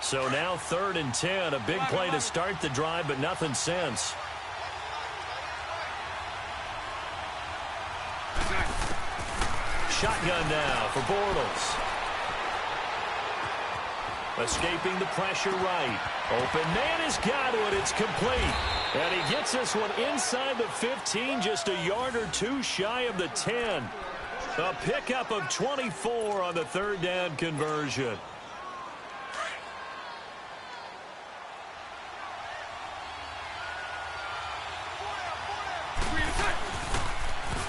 So now 3rd and 10. A big play to start the drive, but nothing since. Shotgun now for Bortles. Escaping the pressure right. Open man has got it. It's complete. And he gets this one inside the 15, just a yard or two shy of the 10. A pickup of 24 on the 3rd down conversion.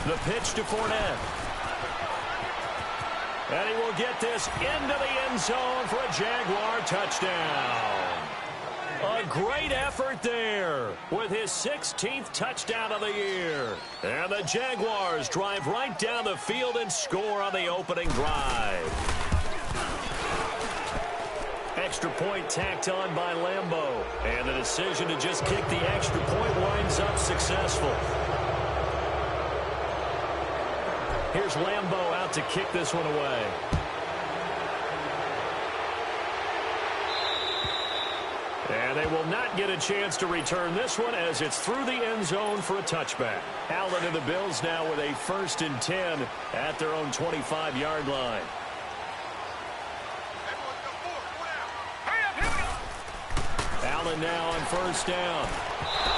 The pitch to Fournette. And he will get this into the end zone for a Jaguar touchdown. A great effort there with his 16th touchdown of the year. And the Jaguars drive right down the field and score on the opening drive. Extra point tacked on by Lambeau. And the decision to just kick the extra point winds up successful. Here's Lambeau out to kick this one away. And they will not get a chance to return this one as it's through the end zone for a touchback. Allen and the Bills now with a 1st and 10 at their own 25-yard line. Allen now on 1st down.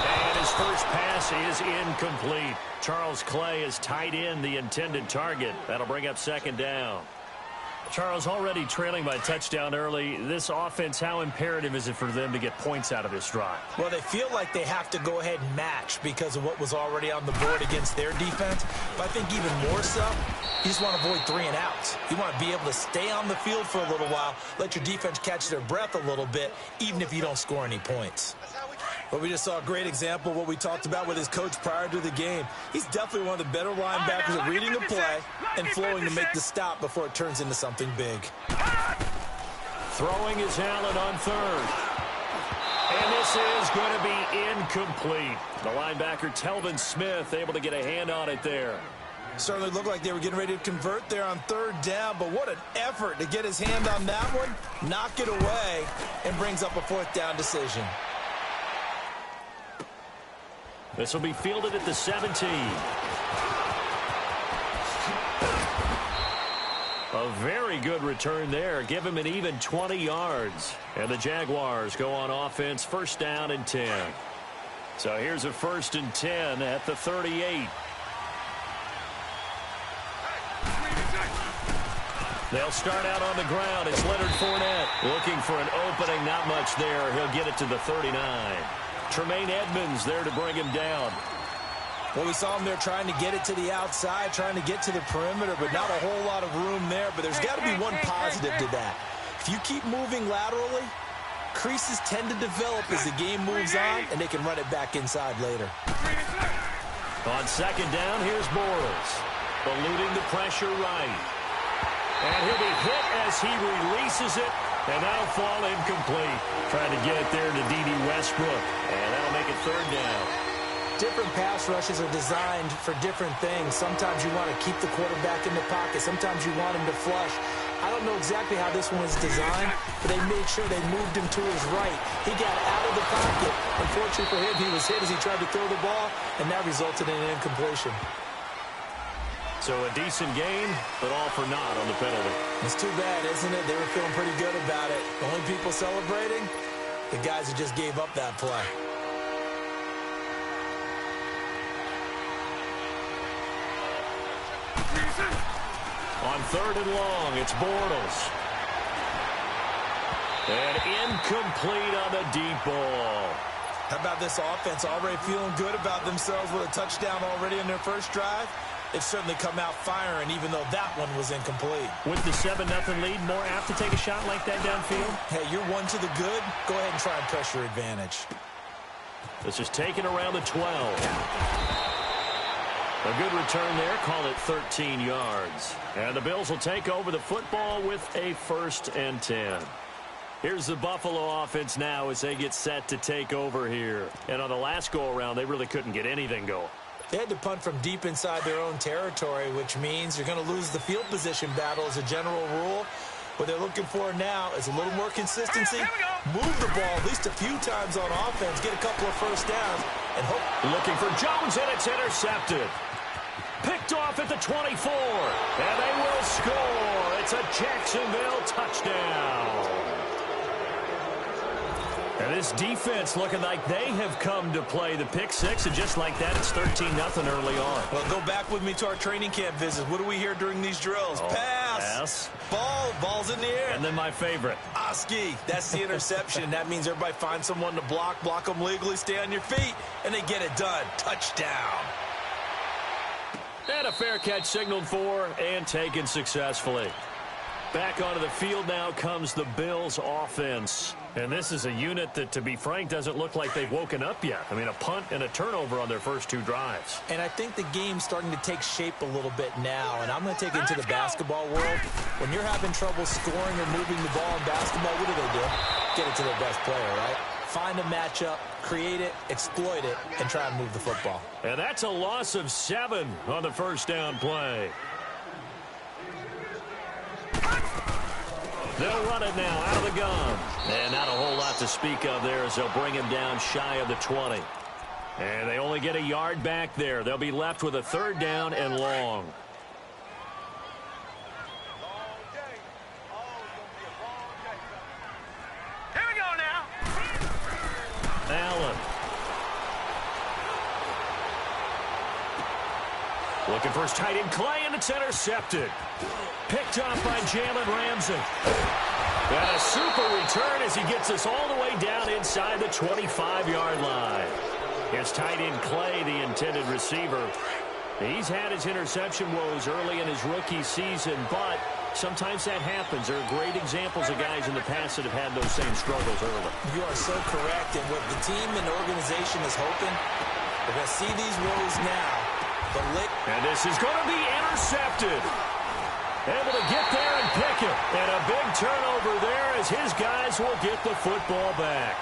And his first pass is incomplete. Charles Clay is tied in the intended target. That'll bring up 2nd down. Charles, already trailing by a touchdown early. This offense, how imperative is it for them to get points out of this drive? Well, they feel like they have to go ahead and match because of what was already on the board against their defense. But I think even more so, you just want to avoid 3 and outs. You want to be able to stay on the field for a little while, let your defense catch their breath a little bit, even if you don't score any points. But we just saw a great example of what we talked about with his coach prior to the game. He's definitely one of the better linebackers at reading the play and flowing to make the stop before it turns into something big. Throwing is Allen on 3rd. And this is going to be incomplete. The linebacker, Telvin Smith, able to get a hand on it there. Certainly looked like they were getting ready to convert there on 3rd down, but what an effort to get his hand on that one, knock it away, and brings up a 4th down decision. This will be fielded at the 17. A very good return there. Give him an even 20 yards. And the Jaguars go on offense, 1st down and 10. So here's a 1st and 10 at the 38. They'll start out on the ground. It's Leonard Fournette looking for an opening. Not much there. He'll get it to the 39. Tremaine Edmonds there to bring him down. Well, we saw him there trying to get it to the outside, trying to get to the perimeter, but not a whole lot of room there. But there's got to be one positive to that. If you keep moving laterally, creases tend to develop as the game moves on, and they can run it back inside later. On 2nd down, here's Bortles. Eluding the pressure right. And he'll be hit as he releases it. And that'll fall incomplete. Trying to get it there to D.D. Westbrook. And that'll make it 3rd down. Different pass rushes are designed for different things. Sometimes you want to keep the quarterback in the pocket. Sometimes you want him to flush. I don't know exactly how this one was designed, but they made sure they moved him to his right. He got out of the pocket. Unfortunately for him, he was hit as he tried to throw the ball, and that resulted in an incompletion. So a decent game, but all for naught on the penalty. It's too bad, isn't it? They were feeling pretty good about it. The only people celebrating, the guys who just gave up that play. On 3rd and long, it's Bortles. And incomplete on the deep ball. How about this offense already feeling good about themselves with a touchdown already in their first drive? They've certainly come out firing, even though that one was incomplete. With the 7-0 lead, more apt to take a shot like that downfield? Hey, you're one to the good. Go ahead and try and pressure advantage. This is taken around the 12. A good return there. Call it 13 yards. And the Bills will take over the football with a 1st and 10. Here's the Buffalo offense now as they get set to take over here. And on the last go-around, they really couldn't get anything going. They had to punt from deep inside their own territory, which means you're going to lose the field position battle as a general rule. What they're looking for now is a little more consistency, move the ball at least a few times on offense, get a couple of first downs, and hope. Looking for Jones, and it's intercepted. Picked off at the 24, and they will score. It's a Jacksonville touchdown. And this defense looking like they have come to play the pick six, and just like that, it's 13-0 early on. Well, go back with me to our training camp visit. What do we hear during these drills? Pass. Ball's in the air. And then my favorite. Oski, that's the interception. That means everybody finds someone to block them legally, stay on your feet, and they get it done. Touchdown. And a fair catch signaled for and taken successfully. Back onto the field now comes the Bills offense. And this is a unit that, to be frank, doesn't look like they've woken up yet. I mean, a punt and a turnover on their first two drives. And I think the game's starting to take shape a little bit now. And I'm going to take it into the basketball world. When you're having trouble scoring or moving the ball in basketball, what do? Get it to their best player, right? Find a matchup, create it, exploit it, and try and move the football. And that's a loss of 7 on the first down play. They'll run it now out of the gun. And not a whole lot to speak of there as they'll bring him down shy of the 20. And they only get a yard back there. They'll be left with a third down and long. Here we go now. Allen. Looking for his tight end Clay, and it's intercepted. Picked off by Jalen Ramsey. And a super return as he gets us all the way down inside the 25-yard line. His tight end Clay, the intended receiver. He's had his interception woes early in his rookie season, but sometimes that happens. There are great examples of guys in the past that have had those same struggles early. You are so correct. And what the team and organization is hoping, we're going to see these woes now. And this is going to be intercepted. Able to get there and pick it. And a big turnover there as his guys will get the football back.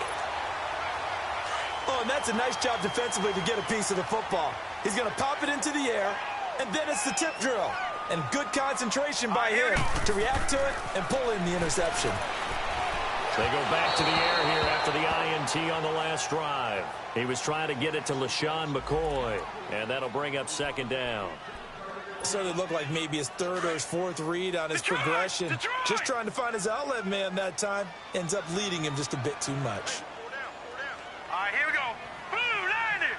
Oh, and that's a nice job defensively to get a piece of the football. He's going to pop it into the air, and then it's the tip drill. And good concentration by him to react to it and pull in the interception. They go back to the air here after the INT on the last drive. He was trying to get it to LaShawn McCoy, and that'll bring up second down. Certainly looked like maybe his third or his fourth read on his progression. Just trying to find his outlet man that time. Ends up leading him just a bit too much. All right, here we go. Blue 90.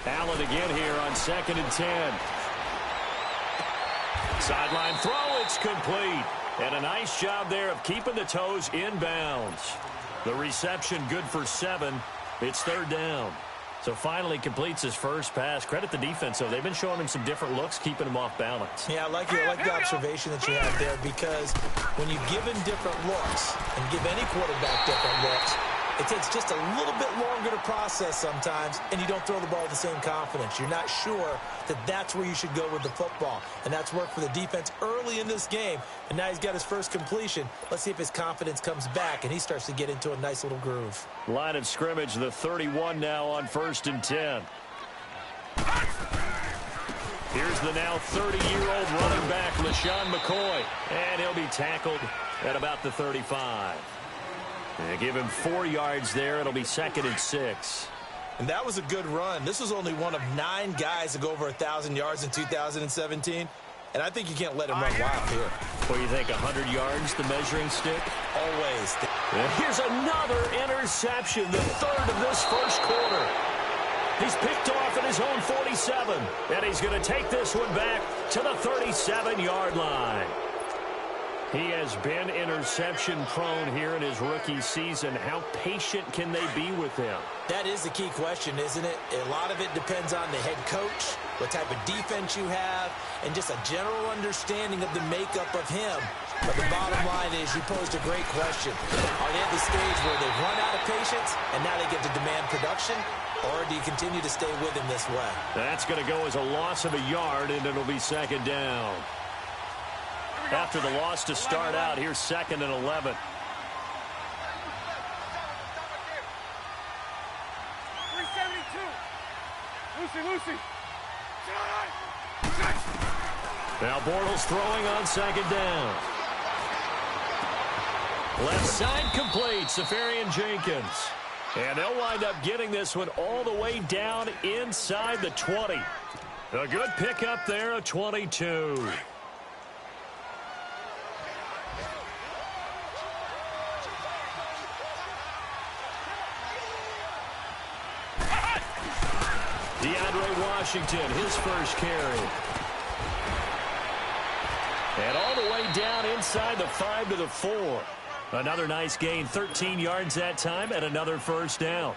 Allen again here on 2nd and 10. Sideline throw, it's complete. And a nice job there of keeping the toes inbounds. The reception good for 7. It's third down. So finally completes his first pass. Credit the defense, though. They've been showing him some different looks, keeping him off balance. Yeah, I like the observation that you have there, because when you give him different looks and give any quarterback different looks, it takes just a little bit longer to process sometimes, and you don't throw the ball with the same confidence. You're not sure that that's where you should go with the football, and that's worked for the defense early in this game, and now he's got his first completion. Let's see if his confidence comes back, and he starts to get into a nice little groove. Line of scrimmage, the 31 now on 1st and 10. Here's the now 30-year-old running back, LaShawn McCoy, and he'll be tackled at about the 35. And give him 4 yards there. It'll be 2nd and 6. And that was a good run. This was only one of 9 guys to go over 1,000 yards in 2017. And I think you can't let him run wild here. What do you think, 100 yards, the measuring stick? Always. And here's another interception, the third of this first quarter. He's picked off at his own 47. And he's going to take this one back to the 37-yard line. He has been interception-prone here in his rookie season. How patient can they be with him? That is the key question, isn't it? A lot of it depends on the head coach, what type of defense you have, and just a general understanding of the makeup of him. But the bottom line is, you posed a great question. Are they at the stage where they've run out of patience, and now they get to demand production? Or do you continue to stay with him this way? That's going to go as a loss of a yard, and it'll be second down. After the loss to start out, here's 2nd and 11. Lucy. Now Bortles throwing on second down. Left side complete, Safarian Jenkins. And they'll wind up getting this one all the way down inside the 20. A good pickup there, a 22. DeAndre Washington, his first carry. And all the way down inside the 5 to the 4. Another nice gain, 13 yards that time, and another first down.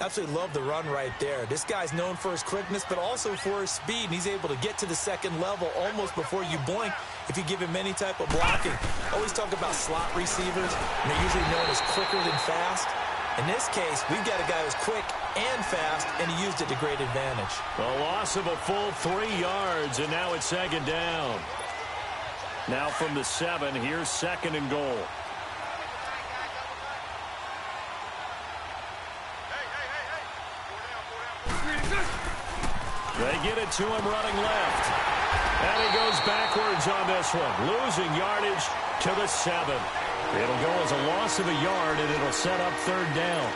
Absolutely love the run right there. This guy's known for his quickness, but also for his speed, and he's able to get to the second level almost before you blink if you give him any type of blocking. Always talk about slot receivers, and they're usually known as quicker than fast. In this case, we've got a guy who's quick and fast, and he used it to great advantage. A loss of a full 3 yards, and now it's second down. Now from the 7, here's second and goal. They get it to him running left. And he goes backwards on this one, losing yardage to the 7. It'll go as a loss of a yard, and it'll set up third down.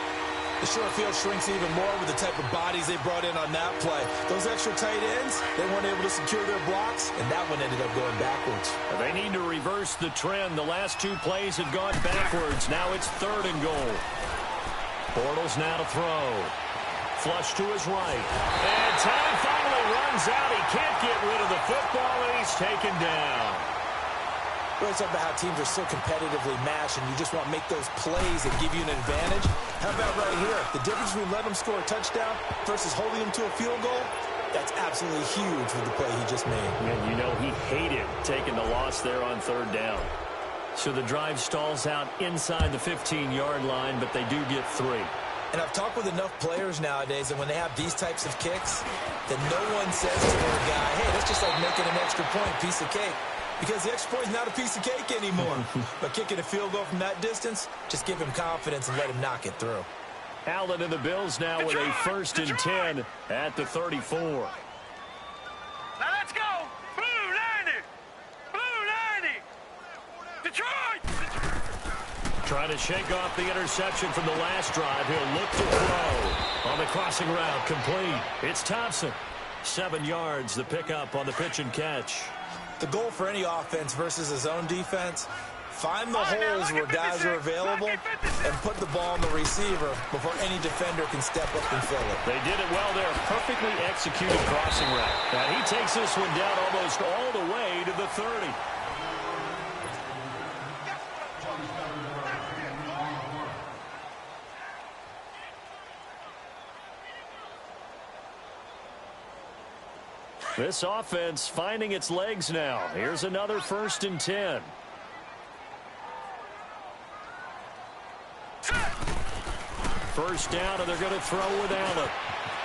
The short field shrinks even more with the type of bodies they brought in on that play. Those extra tight ends, they weren't able to secure their blocks, and that one ended up going backwards. They need to reverse the trend. The last 2 plays have gone backwards. Now it's third and goal. Bortles now to throw. Flush to his right. And time finally runs out. He can't get rid of the football, and he's taken down. We always talk about how teams are so competitively matched, and you just want to make those plays that give you an advantage. How about right here? The difference between letting them score a touchdown versus holding them to a field goal, that's absolutely huge with the play he just made. And you know he hated taking the loss there on third down. So the drive stalls out inside the 15-yard line, but they do get 3. And I've talked with enough players nowadays that when they have these types of kicks, that no one says to their guy, hey, that's just like making an extra point, piece of cake. Because the extra point is not a piece of cake anymore. But kicking a field goal from that distance, just give him confidence and let him knock it through. Allen and the Bills now with a first and 10 at the 34. Now let's go. Blue 90. Blue 90. Detroit. Trying to shake off the interception from the last drive. He'll look to throw on the crossing route. Complete. It's Thompson. 7 yards, the pickup on the pitch and catch. The goal for any offense versus his own defense, find the holes where guys are available and put the ball on the receiver before any defender can step up and fill it. They did it well there. Perfectly executed crossing route. Now he takes this one down almost all the way to the 30. This offense finding its legs now. Here's another first and 10. First down, and they're going to throw with Allen.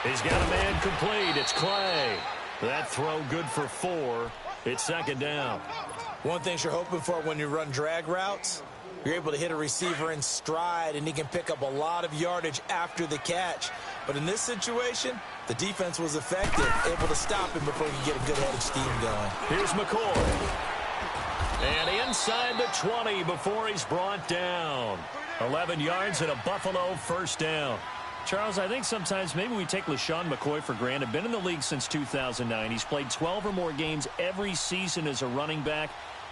He's got a man complete. It's Clay. That throw good for 4. It's second down. One thing you're hoping for when you run drag routes, you're able to hit a receiver in stride, and he can pick up a lot of yardage after the catch. But in this situation, the defense was effective, able to stop him before he could get a good head of steam going. Here's McCoy. And inside the 20 before he's brought down. 11 yards and a Buffalo first down. Charles, I think sometimes maybe we take LaShawn McCoy for granted. Been in the league since 2009. He's played 12 or more games every season as a running back.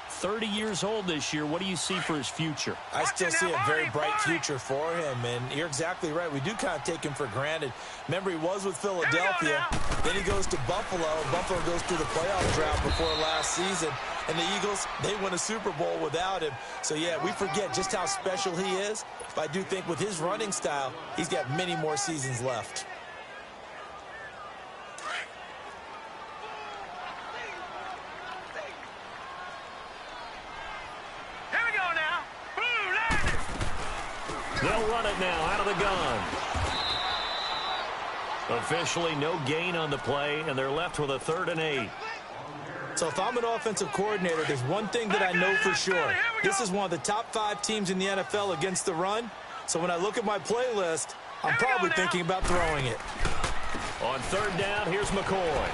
30 years old this year. What do you see for his future? I still see a very bright future for him, and you're exactly right. We do kind of take him for granted. Remember, he was with Philadelphia. Then he goes to Buffalo. Buffalo goes through the playoff drought before last season. And the Eagles, they win a Super Bowl without him. So, yeah, we forget just how special he is. But I do think with his running style, he's got many more seasons left. They'll run it now out of the gun. Officially no gain on the play, and they're left with a 3rd and 8. So if I'm an offensive coordinator, there's one thing that I know for sure. This is one of the top 5 teams in the NFL against the run. So when I look at my playlist, I'm probably thinking about throwing it. On 3rd down, here's McCoy.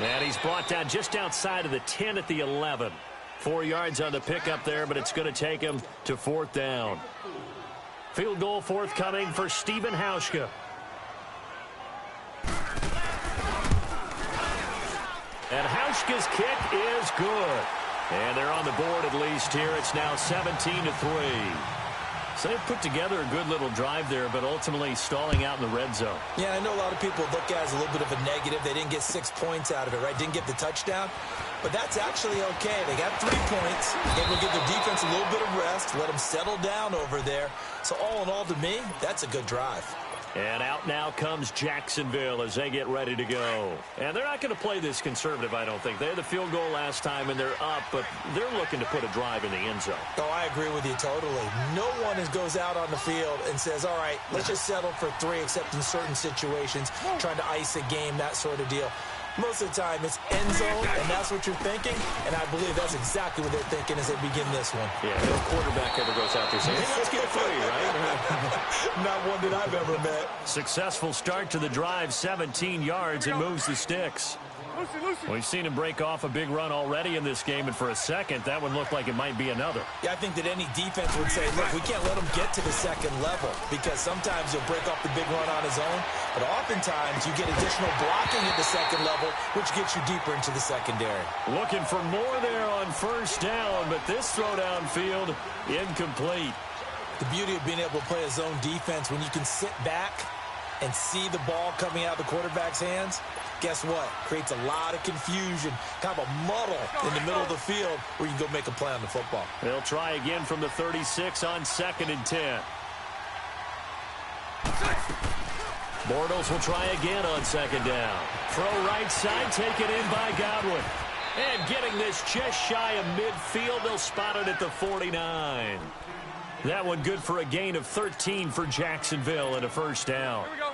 And he's brought down just outside of the 10 at the 11. 4 yards on the pickup there, but it's going to take him to 4th down. Field goal forthcoming for Stephen Hauschka. And Hauschka's kick is good. And they're on the board at least here. It's now 17-3. So they've put together a good little drive there, but ultimately stalling out in the red zone. Yeah, I know a lot of people look at it as a little bit of a negative. They didn't get 6 points out of it, right? Didn't get the touchdown. But that's actually okay. They got 3 points. Able to give their defense a little bit of rest, let them settle down over there. So all in all, to me, that's a good drive. And out now comes Jacksonville as they get ready to go. And they're not going to play this conservative, I don't think. They had the field goal last time, and they're up, but they're looking to put a drive in the end zone. Oh, I agree with you totally. No one goes out on the field and says, all right, let's just settle for 3, except in certain situations, trying to ice a game, that sort of deal. Most of the time, it's end zone, and that's what you're thinking, and I believe that's exactly what they're thinking as they begin this one. Yeah, no quarterback ever goes out there saying, hey, let's get 3, right? Not one that I've ever met. Successful start to the drive, 17 yards, and moves the sticks. We've seen him break off a big run already in this game, and for a second, that one looked like it might be another. Yeah, I think that any defense would say, look, we can't let him get to the second level, because sometimes he'll break off the big run on his own, but oftentimes you get additional blocking at the second level, which gets you deeper into the secondary. Looking for more there on 1st down, but this throw downfield, incomplete. The beauty of being able to play a zone defense when you can sit back and see the ball coming out of the quarterback's hands, guess what? Creates a lot of confusion, kind of a muddle in the middle of the field where you can go make a play on the football. They'll try again from the 36 on 2nd and 10. Bortles will try again on 2nd down. Throw right side, taken in by Godwin. And getting this just shy of midfield, they'll spot it at the 49. That one good for a gain of 13 for Jacksonville and a 1st down. Here we go.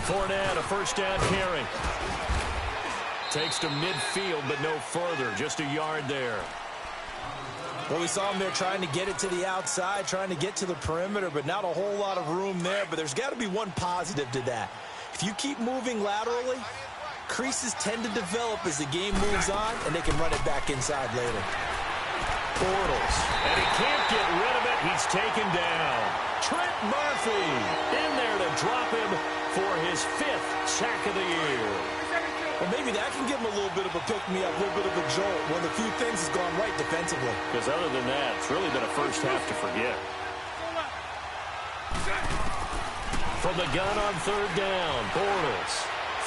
Fournette, a 1st down carry. Takes to midfield, but no further. Just a yard there. Well, we saw him there trying to get it to the outside, trying to get to the perimeter, but not a whole lot of room there. But there's got to be one positive to that. If you keep moving laterally, creases tend to develop as the game moves on, and they can run it back inside later. Bortles, and he can't get rid of it. He's taken down. Trent Murphy in there to drop him for his 5th sack of the year. Well, maybe that can give him a little bit of a pick-me-up, a little bit of a jolt. One of the few things has gone right defensively. Because other than that, it's really been a first half to forget. From the gun on 3rd down, Bortles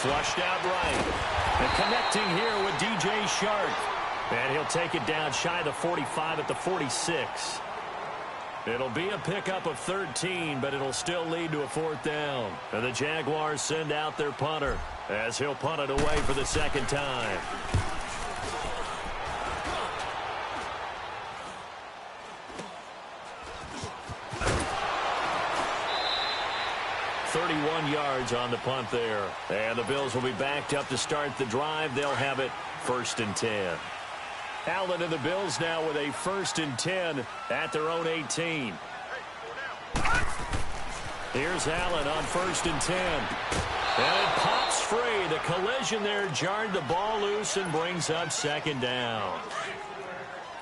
flushed out right. And connecting here with DJ Shark. And he'll take it down shy of the 45 at the 46. It'll be a pickup of 13, but it'll still lead to a 4th down. And the Jaguars send out their punter as he'll punt it away for the 2nd time. .31 yards on the punt there. And the Bills will be backed up to start the drive. They'll have it 1st and 10. Allen and the Bills now with a 1st and 10 at their own 18. Here's Allen on 1st and 10. And it pops free. The collision there jarred the ball loose and brings up 2nd down.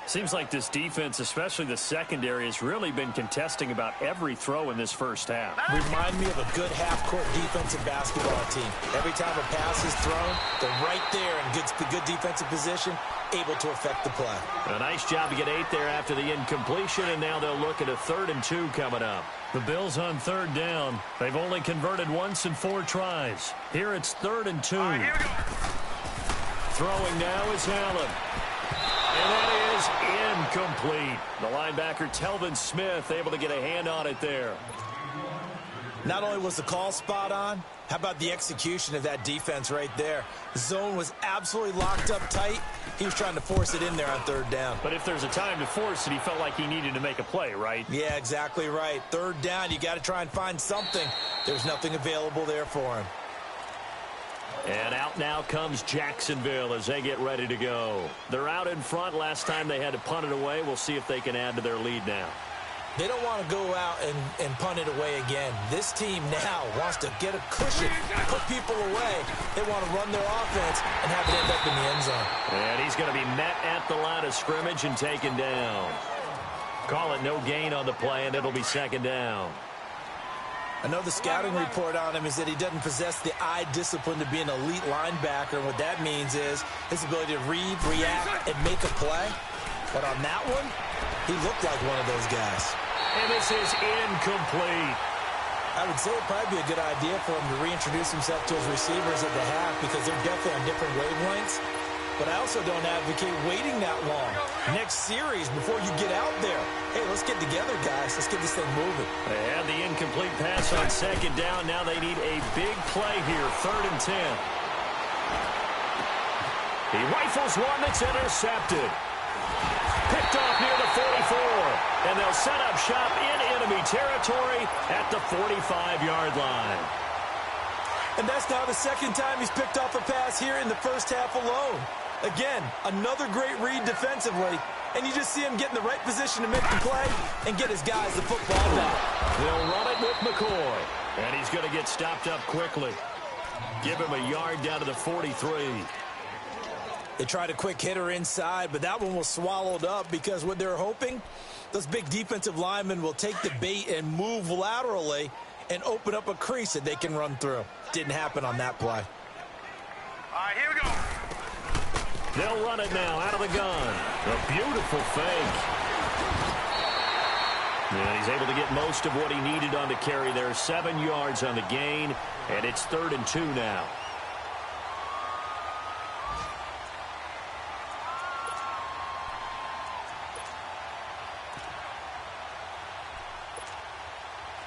Seems like this defense, especially the secondary, has really been contesting about every throw in this first half. Remind me of a good half-court defensive basketball team. Every time a pass is thrown, they're right there in good defensive position, able to affect the play. A nice job to get 8 there after the incompletion, and now they'll look at a 3rd and 2 coming up. The Bills on 3rd down. They've only converted once in 4 tries. Here it's 3rd and 2. Right, here we go. Throwing now is Allen. And that is incomplete. The linebacker, Telvin Smith, able to get a hand on it there. Not only was the call spot on, how about the execution of that defense right there? The zone was absolutely locked up tight. He was trying to force it in there on 3rd down. But if there's a time to force it, he felt like he needed to make a play, right? Yeah, exactly right. 3rd down, you got to try and find something. There's nothing available there for him. And out now comes Jacksonville as they get ready to go. They're out in front. Last time they had to punt it away. We'll see if they can add to their lead now. They don't want to go out and punt it away again. This team now wants to get a cushion, put people away. They want to run their offense and have it end up in the end zone. And he's going to be met at the line of scrimmage and taken down. Call it no gain on the play, and it'll be second down. I know the scouting report on him is that he doesn't possess the eye discipline to be an elite linebacker. And what that means is his ability to read, react, and make a play. But on that one, he looked like one of those guys. And this is incomplete. I would say it'd probably be a good idea for him to reintroduce himself to his receivers at the half because they're definitely on different wavelengths. But I also don't advocate waiting that long. Next series, before you get out there, hey, let's get together, guys. Let's get this thing moving. They had the incomplete pass on second down. Now they need a big play here, 3rd and 10. He rifles one that's intercepted. Picked off near the 44. And they'll set up shop in enemy territory at the 45-yard line. And that's now the second time he's picked off a pass here in the first half alone. Again, another great read defensively. And you just see him get in the right position to make the play and get his guys the football back. They'll run it with McCoy. And he's going to get stopped up quickly. Give him a yard down to the 43. They tried a quick hitter inside, but that one was swallowed up because what they're hoping, those big defensive linemen will take the bait and move laterally and open up a crease that they can run through. Didn't happen on that play. All right, here we go. They'll run it now out of the gun. A beautiful fake. And he's able to get most of what he needed on the carry there. 7 yards on the gain, and it's 3rd and 2 now.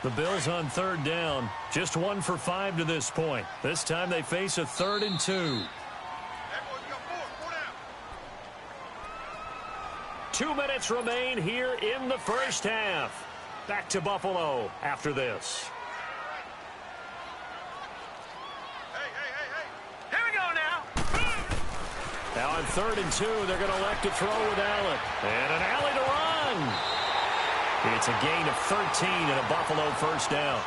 The Bills on 3rd down. Just 1 for 5 to this point. This time they face a 3rd and 2. 2 minutes remain here in the first half. Back to Buffalo after this. Here we go now. Now on 3rd and 2, they're going to elect to throw with Allen. And an alley to run. It's a gain of 13 and a Buffalo first down.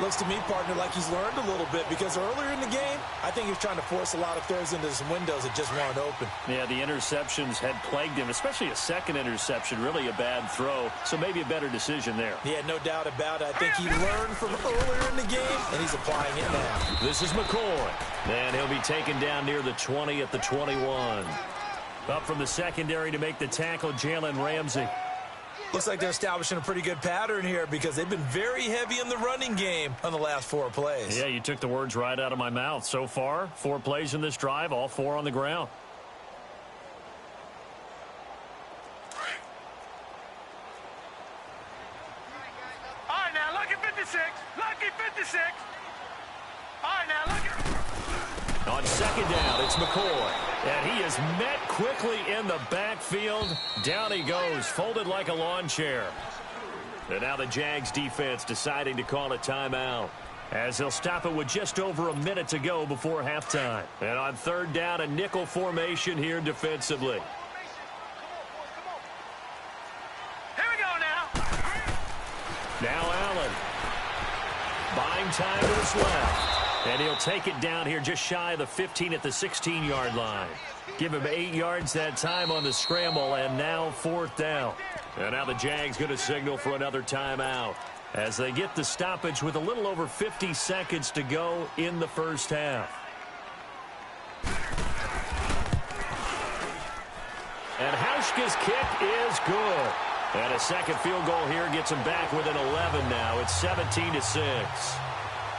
Looks to me, partner, like he's learned a little bit because earlier in the game, I think he was trying to force a lot of throws into some windows that just weren't open. Yeah, the interceptions had plagued him, especially a second interception, really a bad throw, so maybe a better decision there. Yeah, no doubt about it. I think he learned from earlier in the game, and he's applying it now. This is McCoy, and he'll be taken down near the 20 at the 21. Up from the secondary to make the tackle, Jalen Ramsey. Looks like they're establishing a pretty good pattern here because they've been very heavy in the running game on the last 4 plays. Yeah, you took the words right out of my mouth. So far, 4 plays in this drive, all 4 on the ground. All right, now, lucky 56. Lucky 56. All right, now, lucky. On second down, it's McCoy. And he is met quickly in the backfield. Down he goes, folded like a lawn chair. And now the Jags defense deciding to call a timeout, as they'll stop it with just over a minute to go before halftime. And on 3rd down, a nickel formation here defensively. Here we go now. Now Allen. Buying time to his left. And he'll take it down here just shy of the 15 at the 16-yard line. Give him 8 yards that time on the scramble, and now 4th down. And now the Jags going to signal for another timeout as they get the stoppage with a little over 50 seconds to go in the first half. And Hauschka's kick is good. And a second field goal here gets him back within 11 now. It's 17-6.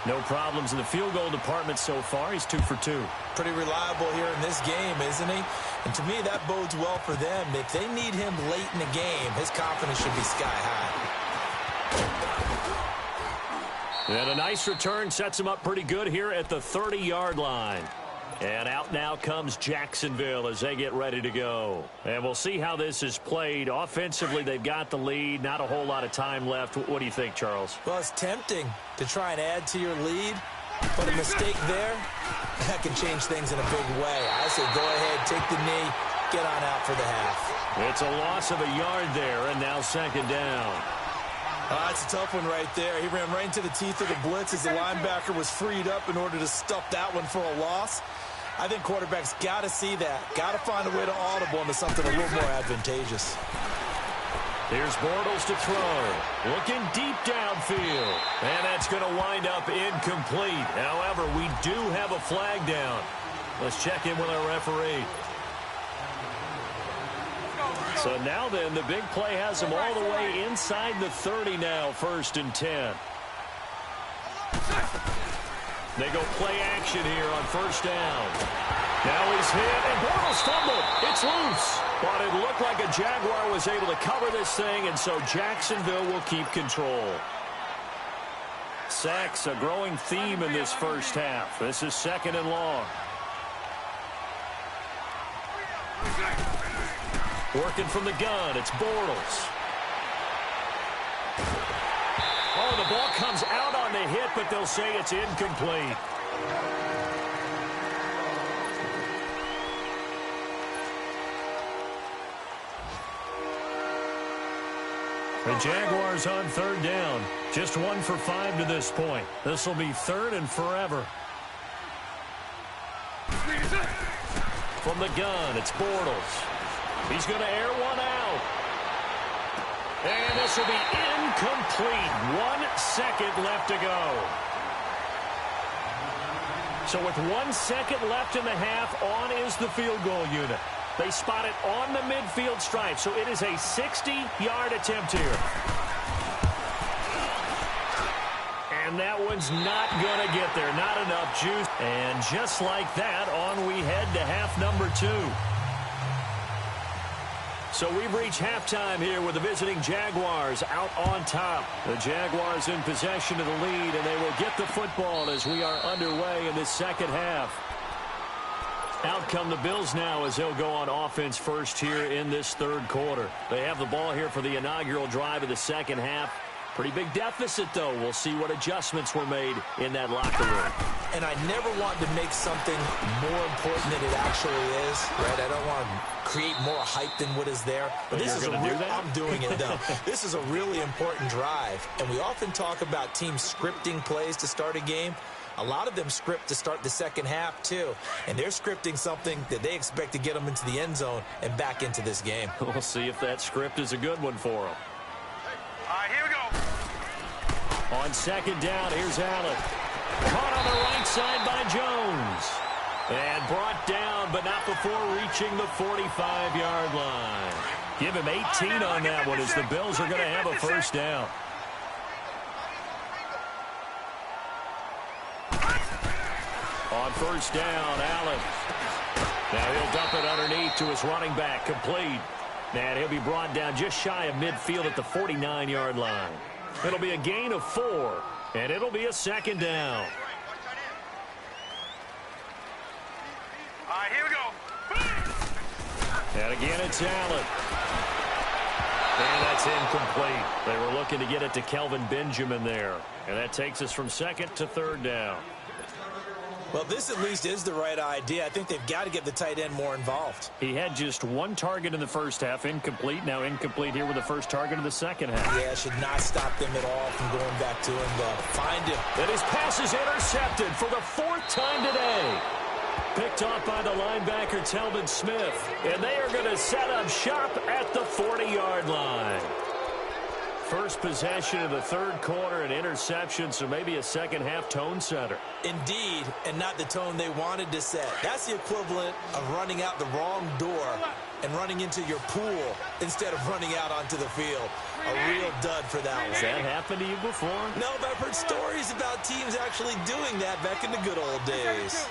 No problems in the field goal department so far. He's 2 for 2. Pretty reliable here in this game, isn't he? And to me, that bodes well for them. If they need him late in the game, his confidence should be sky high. And a nice return sets him up pretty good here at the 30-yard line. And out now comes Jacksonville as they get ready to go. And we'll see how this is played. Offensively, they've got the lead. Not a whole lot of time left. What do you think, Charles? Well, it's tempting to try and add to your lead, but a mistake there, that can change things in a big way. I say go ahead, take the knee, get on out for the half. It's a loss of a yard there, and now 2nd down. That's a tough one right there. He ran right into the teeth of the blitz as the linebacker was freed up in order to stuff that one for a loss. I think quarterbacks got to see that. Got to find a way to audible into something a little more advantageous. Here's Bortles to throw. Looking deep downfield. And that's going to wind up incomplete. However, we do have a flag down. Let's check in with our referee. So now then, the big play has them all the way inside the 30 now, 1st and 10. They go play action here on 1st down. Now he's hit, and Bortles fumbled. It's loose. But it looked like a Jaguar was able to cover this thing, and so Jacksonville will keep control. Sacks, a growing theme in this first half. This is 2nd and long. Working from the gun, it's Bortles. Oh, the ball comes out on the hit, but they'll say it's incomplete. The Jaguars on 3rd down. Just 1 for 5 to this point. This will be 3rd and forever. From the gun, it's Bortles. He's going to air one out. And this will be incomplete. 1 second left to go. So with 1 second left in the half, on is the field goal unit. They spot it on the midfield stripe, so it is a 60-yard attempt here. And that one's not going to get there. Not enough juice. And just like that, on we head to half number 2. So we've reached halftime here with the visiting Jaguars out on top. The Jaguars in possession of the lead, and they will get the football as we are underway in this second half. Out come the Bills now as they'll go on offense first here in this 3rd quarter. They have the ball here for the inaugural drive of the second half. Pretty big deficit, though. We'll see what adjustments were made in that locker room. And I never want to make something more important than it actually is, right? I don't want to create more hype than what is there. But this is a real, I'm doing it, though. This is a really important drive. And we often talk about teams scripting plays to start a game. A lot of them script to start the second half, too. And they're scripting something that they expect to get them into the end zone and back into this game. We'll see if that script is a good one for them. All right, here we go. On 2nd down, here's Allen. Caught on the right side by Jones. And brought down, but not before reaching the 45-yard line. Give him 18 on that one as the Bills are going to have a 1st down. On 1st down, Allen. Now he'll dump it underneath to his running back, complete. And he'll be brought down just shy of midfield at the 49-yard line. It'll be a gain of 4, and it'll be a 2nd down. All right, here we go. And again, it's Allen. And that's incomplete. They were looking to get it to Kelvin Benjamin there. And that takes us from 2nd to 3rd down. Well, this at least is the right idea. I think they've got to get the tight end more involved. He had just 1 target in the first half, incomplete. Now incomplete here with the first target of the second half. Yeah, should not stop them at all from going back to him, though. Find him. And his pass is intercepted for the 4th time today. Picked off by the linebacker, Telvin Smith. And they are going to set up shop at the 40-yard line. First possession of the 3rd quarter, an interception, so maybe a second half tone setter. Indeed, and not the tone they wanted to set. That's the equivalent of running out the wrong door and running into your pool instead of running out onto the field. A real dud for that one. Has that happened to you before? No, but I've heard stories about teams actually doing that back in the good old days.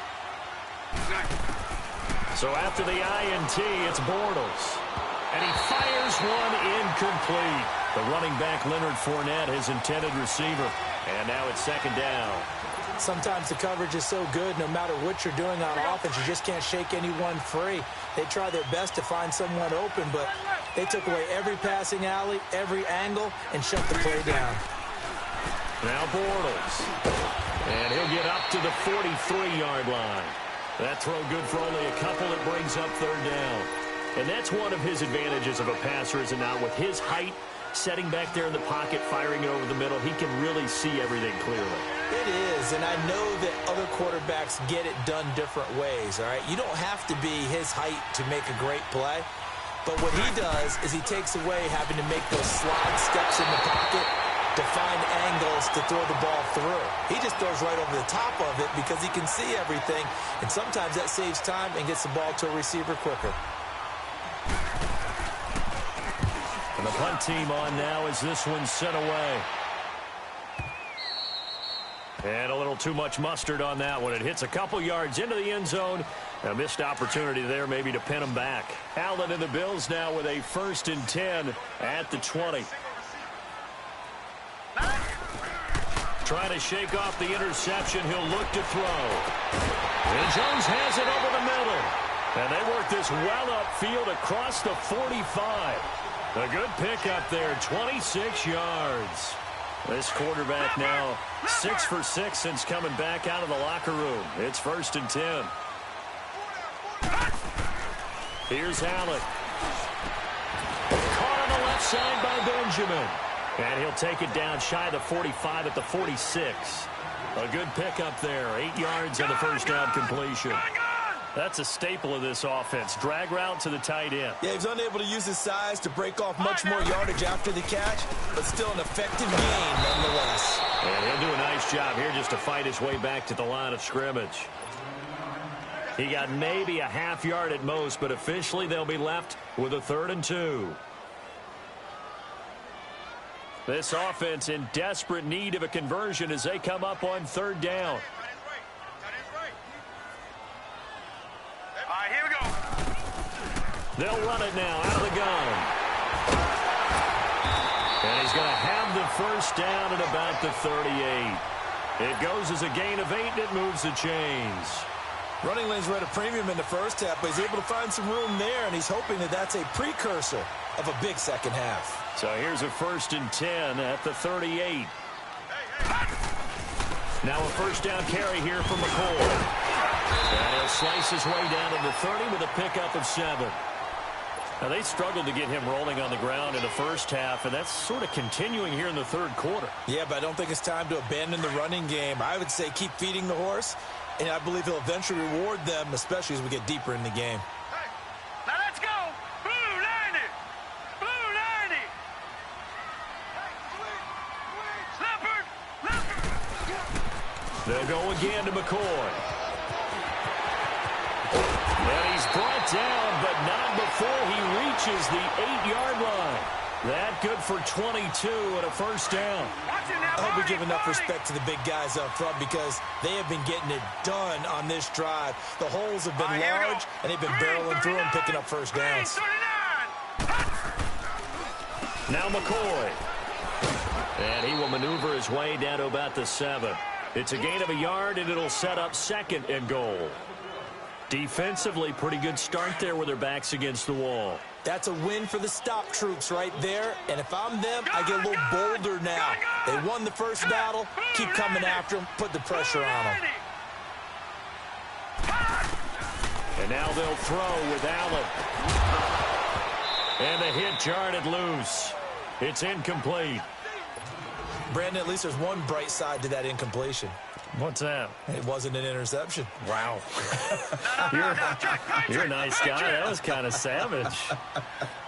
So after the INT, it's Bortles. And he fires one incomplete. The running back, Leonard Fournette, his intended receiver. And now it's 2nd down. Sometimes the coverage is so good, no matter what you're doing on offense, you just can't shake anyone free. They try their best to find someone open, but they took away every passing alley, every angle, and shut the play down. Now Bortles. And he'll get up to the 43-yard line. That throw good for only a couple. It brings up 3rd down. And that's one of his advantages of a passer, is it not? With his height, setting back there in the pocket, firing it over the middle. He can really see everything clearly. It is, and I know that other quarterbacks get it done different ways, all right? You don't have to be his height to make a great play, but what he does is he takes away having to make those slide steps in the pocket to find angles to throw the ball through. He just throws right over the top of it because he can see everything, and sometimes that saves time and gets the ball to a receiver quicker. And the punt team on now as this one's sent away. And a little too much mustard on that one. It hits a couple yards into the end zone. A missed opportunity there maybe to pin them back. Allen and the Bills now with a 1st and 10 at the 20. Trying to shake off the interception. He'll look to throw. And Jones has it over the middle. And they work this well upfield across the 45. A good pickup there, 26 yards. This quarterback now 6 for 6 since coming back out of the locker room. It's 1st and 10. Here's Allen. Caught on the left side by Benjamin. And he'll take it down shy of the 45 at the 46. A good pickup there, 8 yards on the first down completion. That's a staple of this offense. Drag route to the tight end. Yeah, he's unable to use his size to break off much more yardage after the catch, but still an effective gain nonetheless. And he'll do a nice job here just to fight his way back to the line of scrimmage. He got maybe a half yard at most, but officially they'll be left with a 3rd and 2. This offense in desperate need of a conversion as they come up on 3rd down. Here we go. They'll run it now out of the gun. And he's going to have the 1st down at about the 38. It goes as a gain of 8, and it moves the chains. Running lanes were at a premium in the first half, but he's able to find some room there, and he's hoping that that's a precursor of a big second half. So here's a 1st and 10 at the 38. Now a 1st down carry here from McCoy. And he'll slice his way down to the 30 with a pickup of 7. Now, they struggled to get him rolling on the ground in the first half, and that's sort of continuing here in the 3rd quarter. Yeah, but I don't think it's time to abandon the running game. I would say keep feeding the horse, and I believe he'll eventually reward them, especially as we get deeper in the game. Now let's go. Blue 90. Blue 90. Leopard. They'll go again to McCoy. And he's brought down, but not before he reaches the 8-yard line. That good for 22 and a 1st down. I hope we give enough respect to the big guys up front because they have been getting it done on this drive. The holes have been large, and they've been barreling through them, picking up 1st downs. Now McCoy. And he will maneuver his way down to about the 7. It's a gain of a yard, and it'll set up 2nd and goal. Defensively, pretty good start there with their backs against the wall. That's a win for the stop troops right there. And if I'm them, I get a little bolder now. They won the first battle. Keep coming after them. Put the pressure on them. And now they'll throw with Allen. And the hit jarred loose. It's incomplete. Brandon, at least there's one bright side to that incompletion. What's that? It wasn't an interception. Wow. You're a nice guy. That was kind of savage.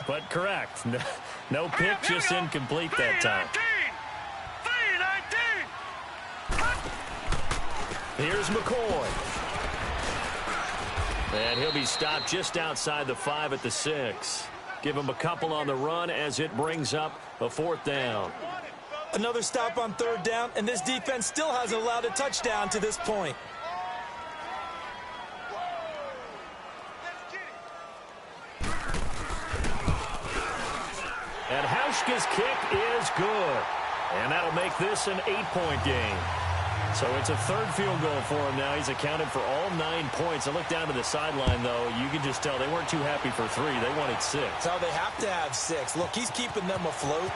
But correct. No pick, just incomplete that time. 3-19. Here's McCoy. And he'll be stopped just outside the 5 at the 6. Give him a couple on the run as it brings up a 4th down. Another stop on 3rd down, and this defense still hasn't allowed a touchdown to this point. And Hauschka's kick is good. And that'll make this an 8-point game. So it's a 3rd field goal for him now. He's accounted for all 9 points. I look down to the sideline, though. You can just tell they weren't too happy for 3. They wanted 6. No, they have to have 6. Look, he's keeping them afloat,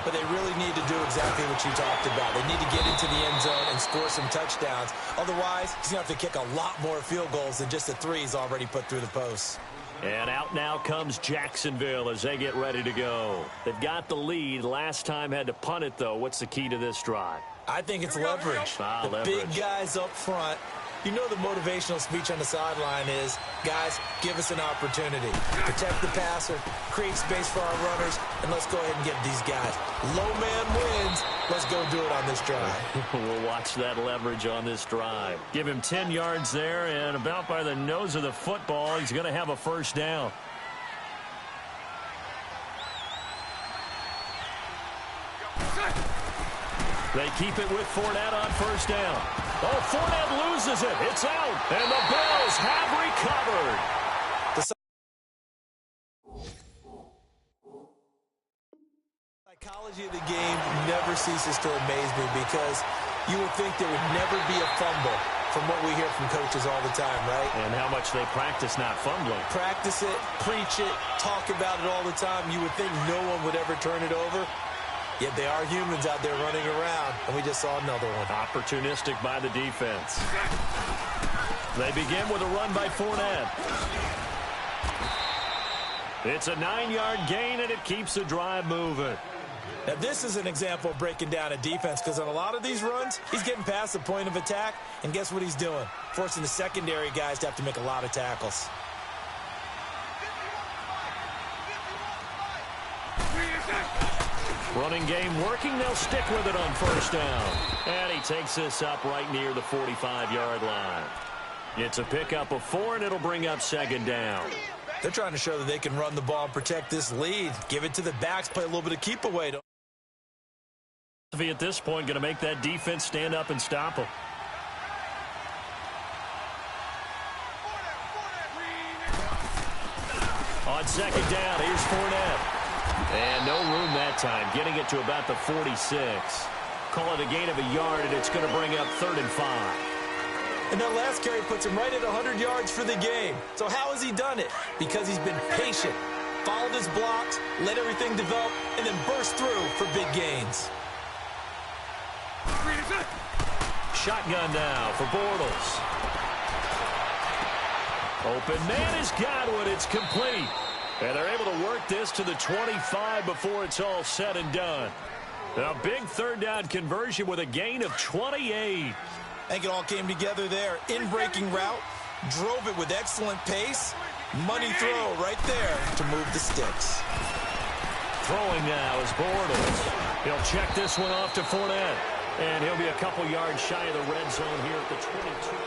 but they really need to do exactly what you talked about. They need to get into the end zone and score some touchdowns. Otherwise, he's going to have to kick a lot more field goals than just the 3 he's already put through the posts. And out now comes Jacksonville as they get ready to go. They've got the lead. Last time had to punt it, though. What's the key to this drive? I think it's leverage. The big guys up front. You know the motivational speech on the sideline is, guys, give us an opportunity. Protect the passer, create space for our runners, and let's go ahead and get these guys. Low man wins. Let's go do it on this drive. We'll watch that leverage on this drive. Give him 10 yards there, and about by the nose of the football, he's going to have a first down. They keep it with Fournette on first down. Oh, Fournette loses it. It's out. And the Bills have recovered. The psychology of the game never ceases to amaze me because you would think there would never be a fumble from what we hear from coaches all the time, right? And how much they practice not fumbling. Practice it, preach it, talk about it all the time. You would think no one would ever turn it over. Yet they are humans out there running around, and we just saw another one. Opportunistic by the defense. They begin with a run by Fournette. It's a 9-yard gain, and it keeps the drive moving. Now, this is an example of breaking down a defense because on a lot of these runs, he's getting past the point of attack, and guess what he's doing? Forcing the secondary guys to have to make a lot of tackles. Running game working. They'll stick with it on first down. And he takes this up right near the 45-yard line. It's a pickup of 4, and it'll bring up second down. They're trying to show that they can run the ball and protect this lead. Give it to the backs, play a little bit of keep away. At this point, going to make that defense stand up and stop him. On second down, here's Fournette. And no room that time, getting it to about the 46. Call it a gain of a yard, and it's going to bring up 3rd and 5. And that last carry puts him right at 100 yards for the game. So how has he done it? Because he's been patient, followed his blocks, let everything develop, and then burst through for big gains. Shotgun now for Bortles. Open man is Godwin. It's complete. And they're able to work this to the 25 before it's all said and done. A big third down conversion with a gain of 28. I think it all came together there. In-breaking route, drove it with excellent pace. Money throw right there to move the sticks. Throwing now is Bortles. He'll check this one off to Fournette. And he'll be a couple yards shy of the red zone here at the 22.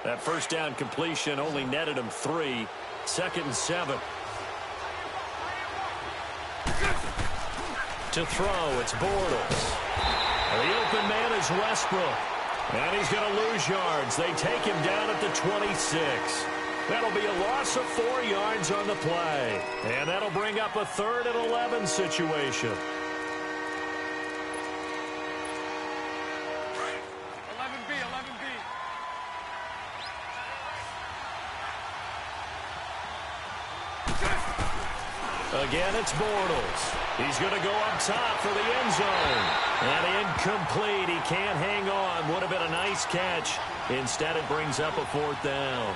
That first down completion only netted him 3. 2nd and 7. To throw, it's Bortles. The open man is Westbrook. And he's going to lose yards. They take him down at the 26. That'll be a loss of 4 yards on the play. And that'll bring up a 3rd and 11 situation. Again, it's Bortles. He's going to go up top for the end zone. And incomplete. He can't hang on. Would have been a nice catch. Instead, it brings up a 4th down.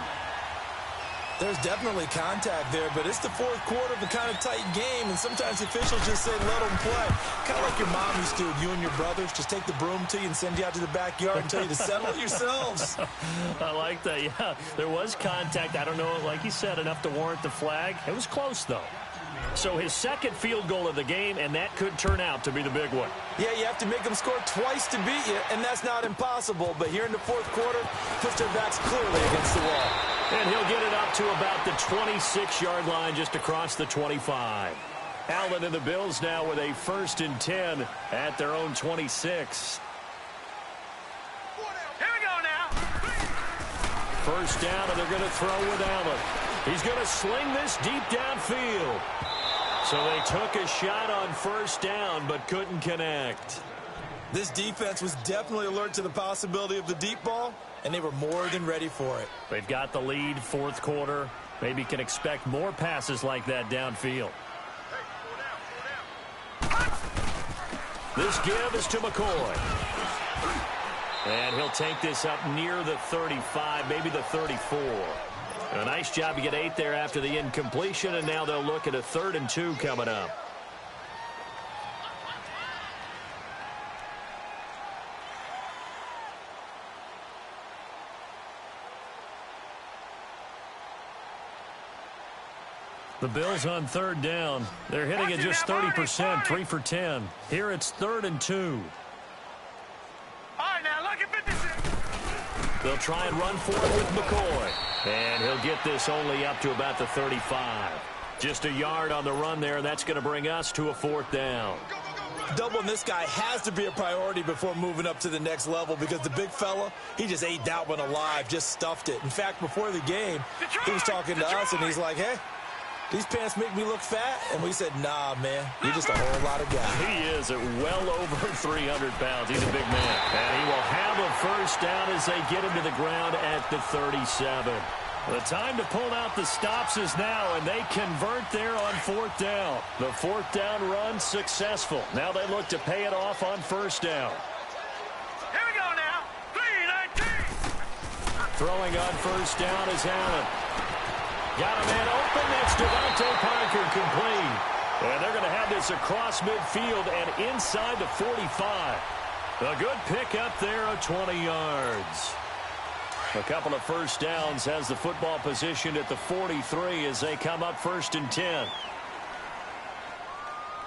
There's definitely contact there, but it's the 4th quarter of a kind of tight game, and sometimes officials just say, let them play. Kind of like your mom used to, you and your brothers, just take the broom to you and send you out to the backyard and tell you to settle it yourselves. I like that, yeah. There was contact. I don't know, like you said, enough to warrant the flag. It was close, though. So his 2nd field goal of the game, and that could turn out to be the big one. Yeah, you have to make them score twice to beat you, and that's not impossible. But here in the 4th quarter, puts their backs clearly against the wall. And he'll get it up to about the 26-yard line just across the 25. Allen and the Bills now with a 1st and 10 at their own 26. Here we go now. First down, and they're going to throw with Allen. He's going to sling this deep downfield. So they took a shot on first down, but couldn't connect. This defense was definitely alert to the possibility of the deep ball, and they were more than ready for it. They've got the lead, 4th quarter. Maybe can expect more passes like that downfield. This give is to McCoy. And he'll take this up near the 35, maybe the 34. A nice job to get 8 there after the incompletion, and now they'll look at a 3rd and 2 coming up. The Bills on 3rd down. They're hitting at just 30%, 3 for 10. Here it's 3rd and 2. All right, now, look at 56. They'll try and run for it with McCoy. And he'll get this only up to about the 35. Just a yard on the run there. That's going to bring us to a 4th down. Doubling this guy has to be a priority before moving up to the next level because the big fella, he just ate that one alive, just stuffed it. In fact, before the game, he was talking to us, and he's like, hey, these pants make me look fat? And we said, nah, man, you're just a whole lot of guy. He is at well over 300 pounds. He's a big man. And he will have a 1st down as they get him to the ground at the 37. The time to pull out the stops is now, and they convert there on 4th down. The 4th down run successful. Now they look to pay it off on 1st down. Here we go now. 3-19. Throwing on 1st down is Allen. Got a man open. It's Devontae Parker complete. And they're going to have this across midfield and inside the 45. A good pickup there of 20 yards. A couple of 1st downs has the football positioned at the 43 as they come up 1st and 10.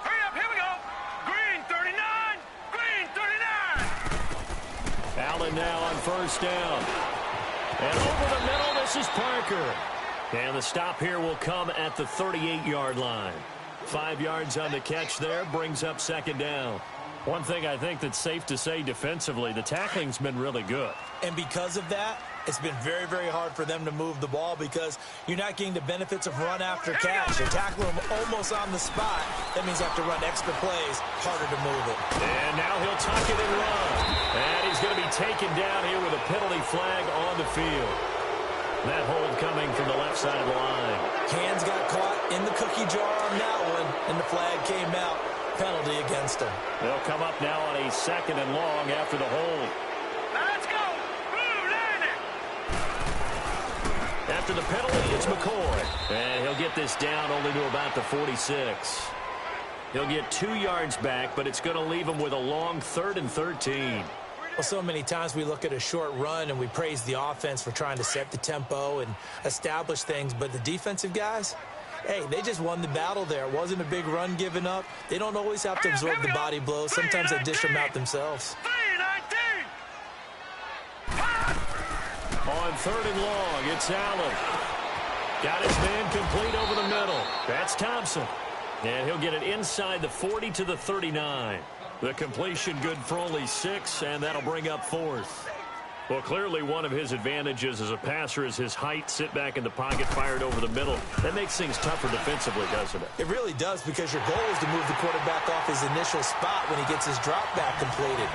Hurry up, here we go. Green 39. Green 39. Allen now on 1st down. And over the middle, this is Parker. And the stop here will come at the 38-yard line. 5 yards on the catch there, brings up 2nd down. One thing I think that's safe to say defensively, the tackling's been really good. And because of that, it's been very, very hard for them to move the ball because you're not getting the benefits of run after catch. You're tackling them almost on the spot. That means you have to run extra plays, harder to move it. And now he'll tuck it and run. And he's going to be taken down here with a penalty flag on the field. That hold coming from the left side of the line. Hands got caught in the cookie jar on that one, and the flag came out. Penalty against him. They'll come up now on a 2nd and long after the hold. Now let's go. Blue, land it. After the penalty, it's McCoy. And he'll get this down only to about the 46. He'll get 2 yards back, but it's going to leave him with a long 3rd and 13. Well, so many times we look at a short run and we praise the offense for trying to set the tempo and establish things, but the defensive guys, hey, they just won the battle there. It wasn't a big run given up. They don't always have to absorb the body blows. Sometimes they dish them out themselves. 3-19. On 3rd and long, it's Allen. Got his man complete over the middle. That's Thompson. And he'll get it inside the 40 to the 39. The completion good for only 6, and that'll bring up 4th. Well, clearly one of his advantages as a passer is his height. Sit back in the pocket, fired over the middle. That makes things tougher defensively, doesn't it? It really does, because your goal is to move the quarterback off his initial spot when he gets his drop back completed.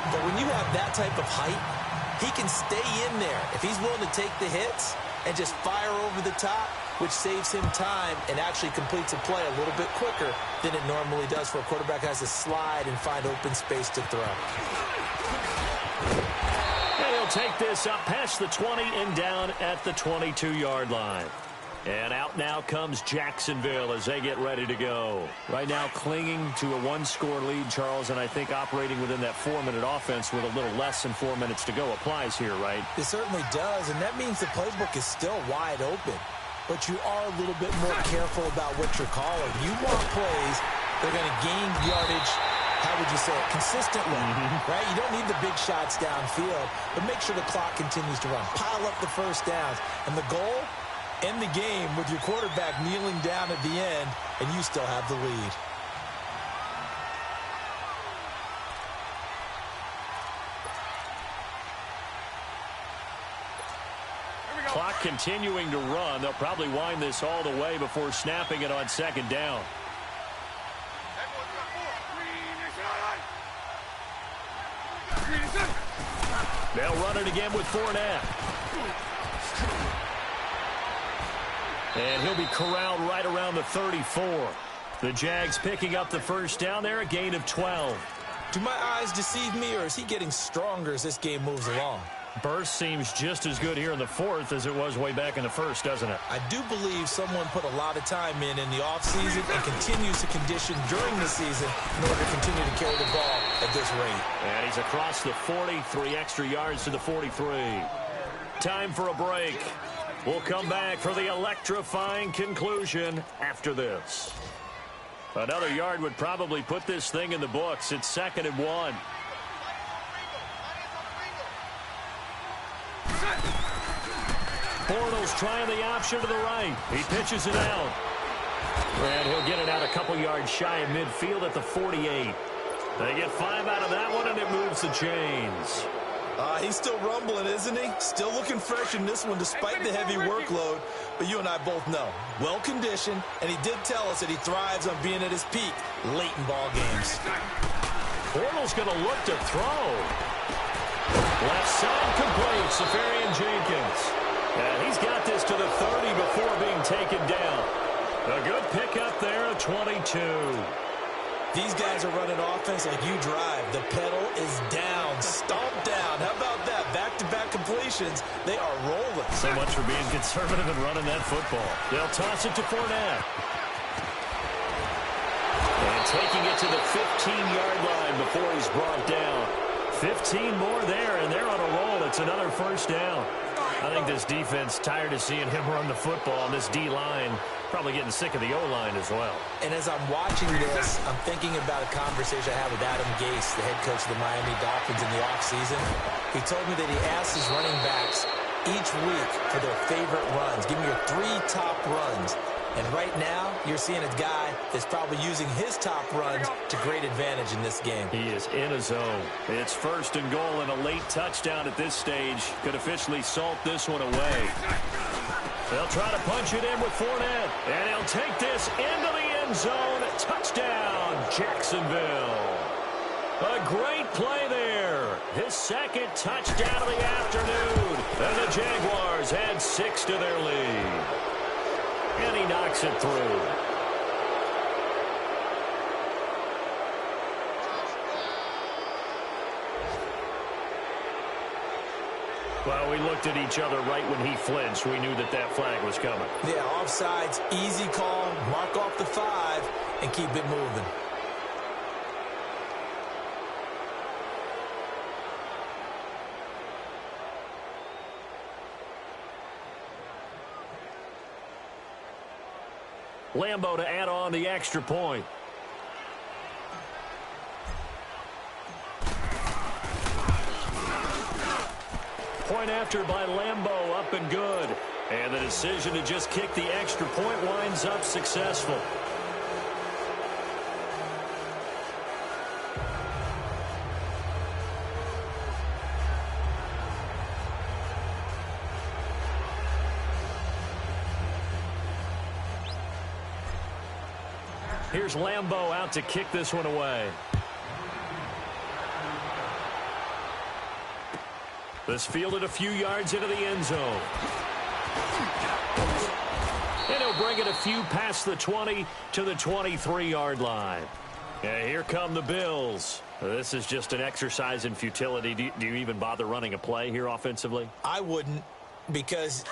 But when you have that type of height, he can stay in there. If he's willing to take the hits and just fire over the top, which saves him time and actually completes a play a little bit quicker than it normally does for a quarterback who has to slide and find open space to throw. And he'll take this up past the 20 and down at the 22-yard line. And out now comes Jacksonville as they get ready to go. Right now clinging to a 1-score lead, Charles, and I think operating within that 4-minute offense with a little less than 4 minutes to go applies here, right? It certainly does, and that means the playbook is still wide open. But you are a little bit more careful about what you're calling. You want plays that are going to gain yardage, how would you say it, consistently, right? You don't need the big shots downfield, but make sure the clock continues to run. Pile up the 1st downs. And the goal, end the game with your quarterback kneeling down at the end, and you still have the lead. Clock continuing to run. They'll probably wind this all the way before snapping it on 2nd down. They'll run it again with Fournette. And he'll be corralled right around the 34. The Jags picking up the 1st down there, a gain of 12. Do my eyes deceive me, or is he getting stronger as this game moves along? Burst seems just as good here in the fourth as it was way back in the first, doesn't it? I do believe someone put a lot of time in the offseason and continues to condition during the season in order to continue to carry the ball at this rate. And he's across the 40, 3 extra yards to the 43. Time for a break. We'll come back for the electrifying conclusion after this. Another yard would probably put this thing in the books. It's 2nd and 1. Bortles trying the option to the right. He pitches it out. And he'll get it out a couple yards shy of midfield at the 48. They get 5 out of that one, and it moves the chains. He's still rumbling, isn't he? Still looking fresh in this one despite the heavy workload. But you and I both know, well-conditioned, and he did tell us that he thrives on being at his peak late in ball games. Bortles going to look to throw. Left side complete, Safarian Jenkins. And he's got this to the 30 before being taken down. A good pickup there at 22. These guys are running offense like you drive. The pedal is down, stomped down. How about that? Back-to-back completions. They are rolling. So much for being conservative and running that football. They'll toss it to Fournette. And taking it to the 15-yard line before he's brought down. 15 more there, and they're on a roll. It's another first down. I think this defense tired of seeing him run the football, and this D-line probably getting sick of the O-line as well. And as I'm watching this, I'm thinking about a conversation I had with Adam Gase, the head coach of the Miami Dolphins in the offseason. He told me that he asked his running backs each week for their favorite runs. Give me your 3 top runs. And right now, you're seeing a guy that's probably using his top runs to great advantage in this game. He is in a zone. It's 1st and goal, and a late touchdown at this stage could officially salt this one away. They'll try to punch it in with Fournette, and he'll take this into the end zone. Touchdown, Jacksonville. A great play there. His 2nd touchdown of the afternoon. And the Jaguars add 6 to their lead. And he knocks it through. Well, we looked at each other right when he flinched. We knew that that flag was coming. Yeah, offsides, easy call, mark off the 5, and keep it moving. Lambo to add on the extra point. Point after by Lambo, up and good. And the decision to just kick the extra point winds up successful. Here's Lambo out to kick this one away. This fielded a few yards into the end zone. And he'll bring it a few past the 20 to the 23-yard line. And here come the Bills. This is just an exercise in futility. Do you even bother running a play here offensively? I wouldn't, because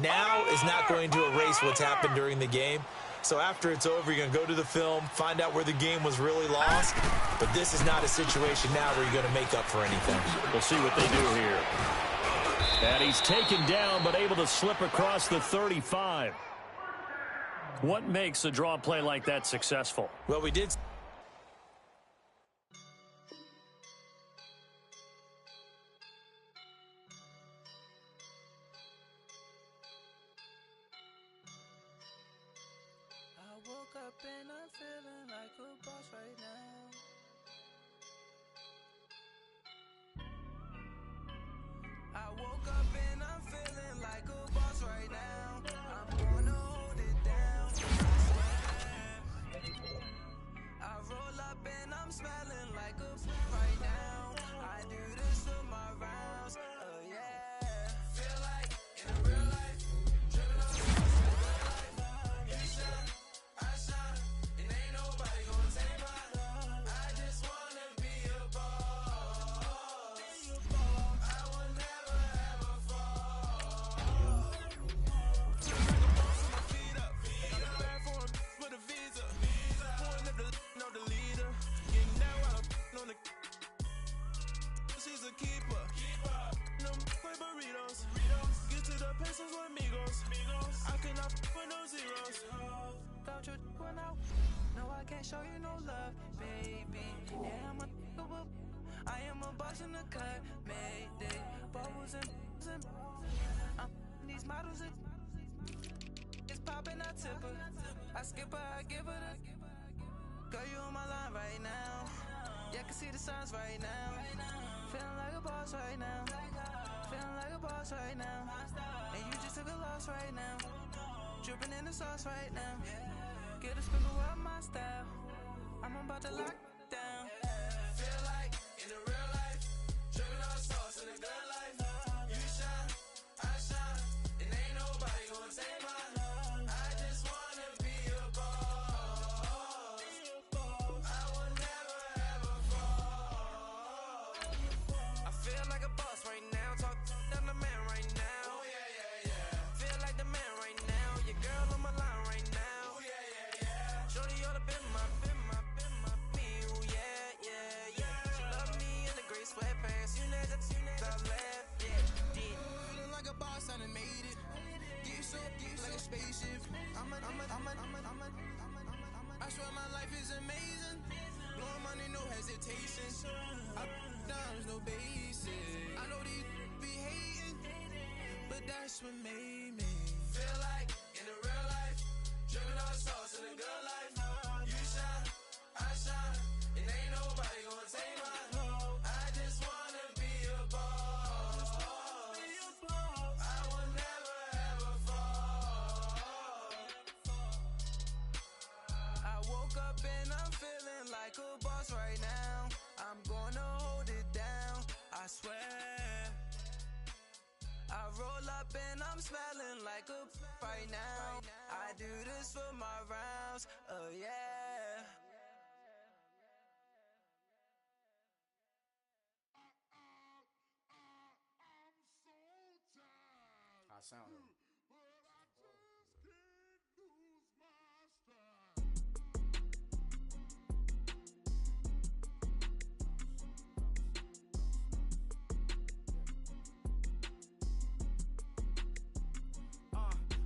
now is not going to erase what's happened during the game. So after it's over, you're going to go to the film, find out where the game was really lost. But this is not a situation now where you're going to make up for anything. We'll see what they do here. And he's taken down, but able to slip across the 35. What makes a draw play like that successful? Well, we did. And I'm feeling like a boss right now. I woke up and I'm feeling like a boss right now. I'm gonna hold it down. I out your when out. No, I can't show you no love, baby. Yeah, I am a boss in the cut, Mayday. Bubbles and these models are it's popping, I tip her. I skip her, I give her the. Girl, you on my line right now. Yeah, I can see the signs right now. Feeling like a boss right now. Feeling like a boss right now. And you just took a loss right now. Dripping in the sauce right now. Get a sprinkle up my style. I'm about to lock down. Feel like in the real life, dripping on sauce in the good life. You shine, I shine, and ain't nobody gonna take mine. I just wanna be a boss. I will never ever fall. I feel like a boss right now. Talk to the man right now. Oh yeah, yeah, yeah. Feel like the man right now. Your girl on my line right now. Oh yeah, yeah, yeah. Shorty oughta been my me. Ooh yeah, yeah, yeah. She love me in the gray sweatpants. You know that I left, yeah, did. Feeling like a boss, I done made it. Get so like a spaceship. I swear my life is amazing. Blowing money, no hesitation. Up, downs, no basic. I know these be hating, but that's what made me. Feel like in the real life, dripping on sauce in the good life. You shine, I shine, and ain't nobody gonna take mine. I just wanna be a boss. I will never ever fall. I woke up and I'm feeling like a boss right now. I'm gonna hold it down, I swear. I roll up and I'm smelling like a right now. I do this for my rounds, oh yeah. I sound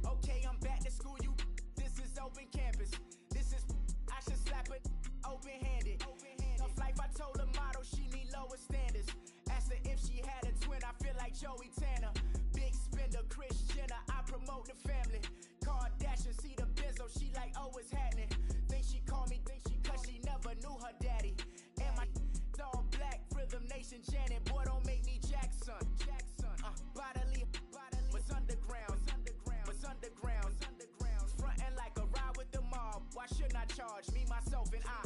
Okay, I'm back to school, you. This is open campus. This is, I should slap it open-handed. Tough life, I told her motto, she need lower standards. Asked her if she had a twin, I feel like Joey Tanner. Big spender, Kris Jenner, I promote the family. Kardashian, see the benzo, she like, oh, it's happening. Think she called me, cause she never knew her daddy. And my all black, Rhythm Nation, Janet, boy, don't make me Jackson. Bodily, what's underground, what's underground, frontin' like a ride with the mob. Why shouldn't I charge me, myself, and I?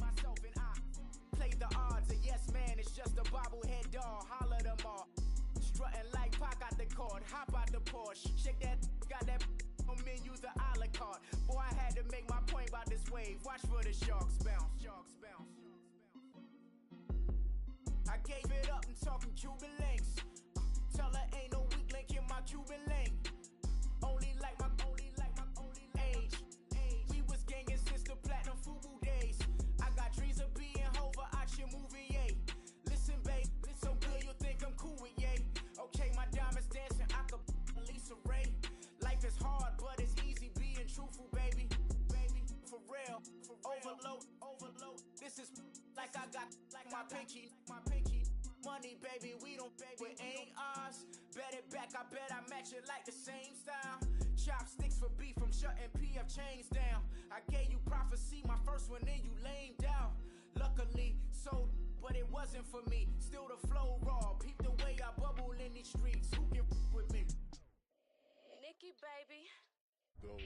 Play the odds, a yes man, it's just a bobblehead doll. Holler them all, strutting like Pac out the court, hop out the Porsche, shake that, got that on menus the a la carte. Boy, I had to make my point about this wave. Watch for the sharks bounce. I gave it up, I'm talking Cuban links. Tell her ain't no weak link in my Cuban link. Only like my age. We was gangin' since the platinum FUBU days. I got dreams of being Hova out your movie, yay. Listen, babe, so good you think I'm cool with yay. Okay, my diamonds dancing, I could Lisa Ray. Life is hard, but it's easy being truthful, baby. For real, overload. This is like I got like my pinky. Money, baby, we don't pay, but ain't ours. Bet it back, I bet I match it like the same style. Chopsticks for beef, from shutting PF chains down. I gave you prophecy, my first one, then you lamed out. Luckily, sold, but it wasn't for me. Still the flow raw, peep the way I bubble in these streets. Who can with me? Nikki, baby. Go.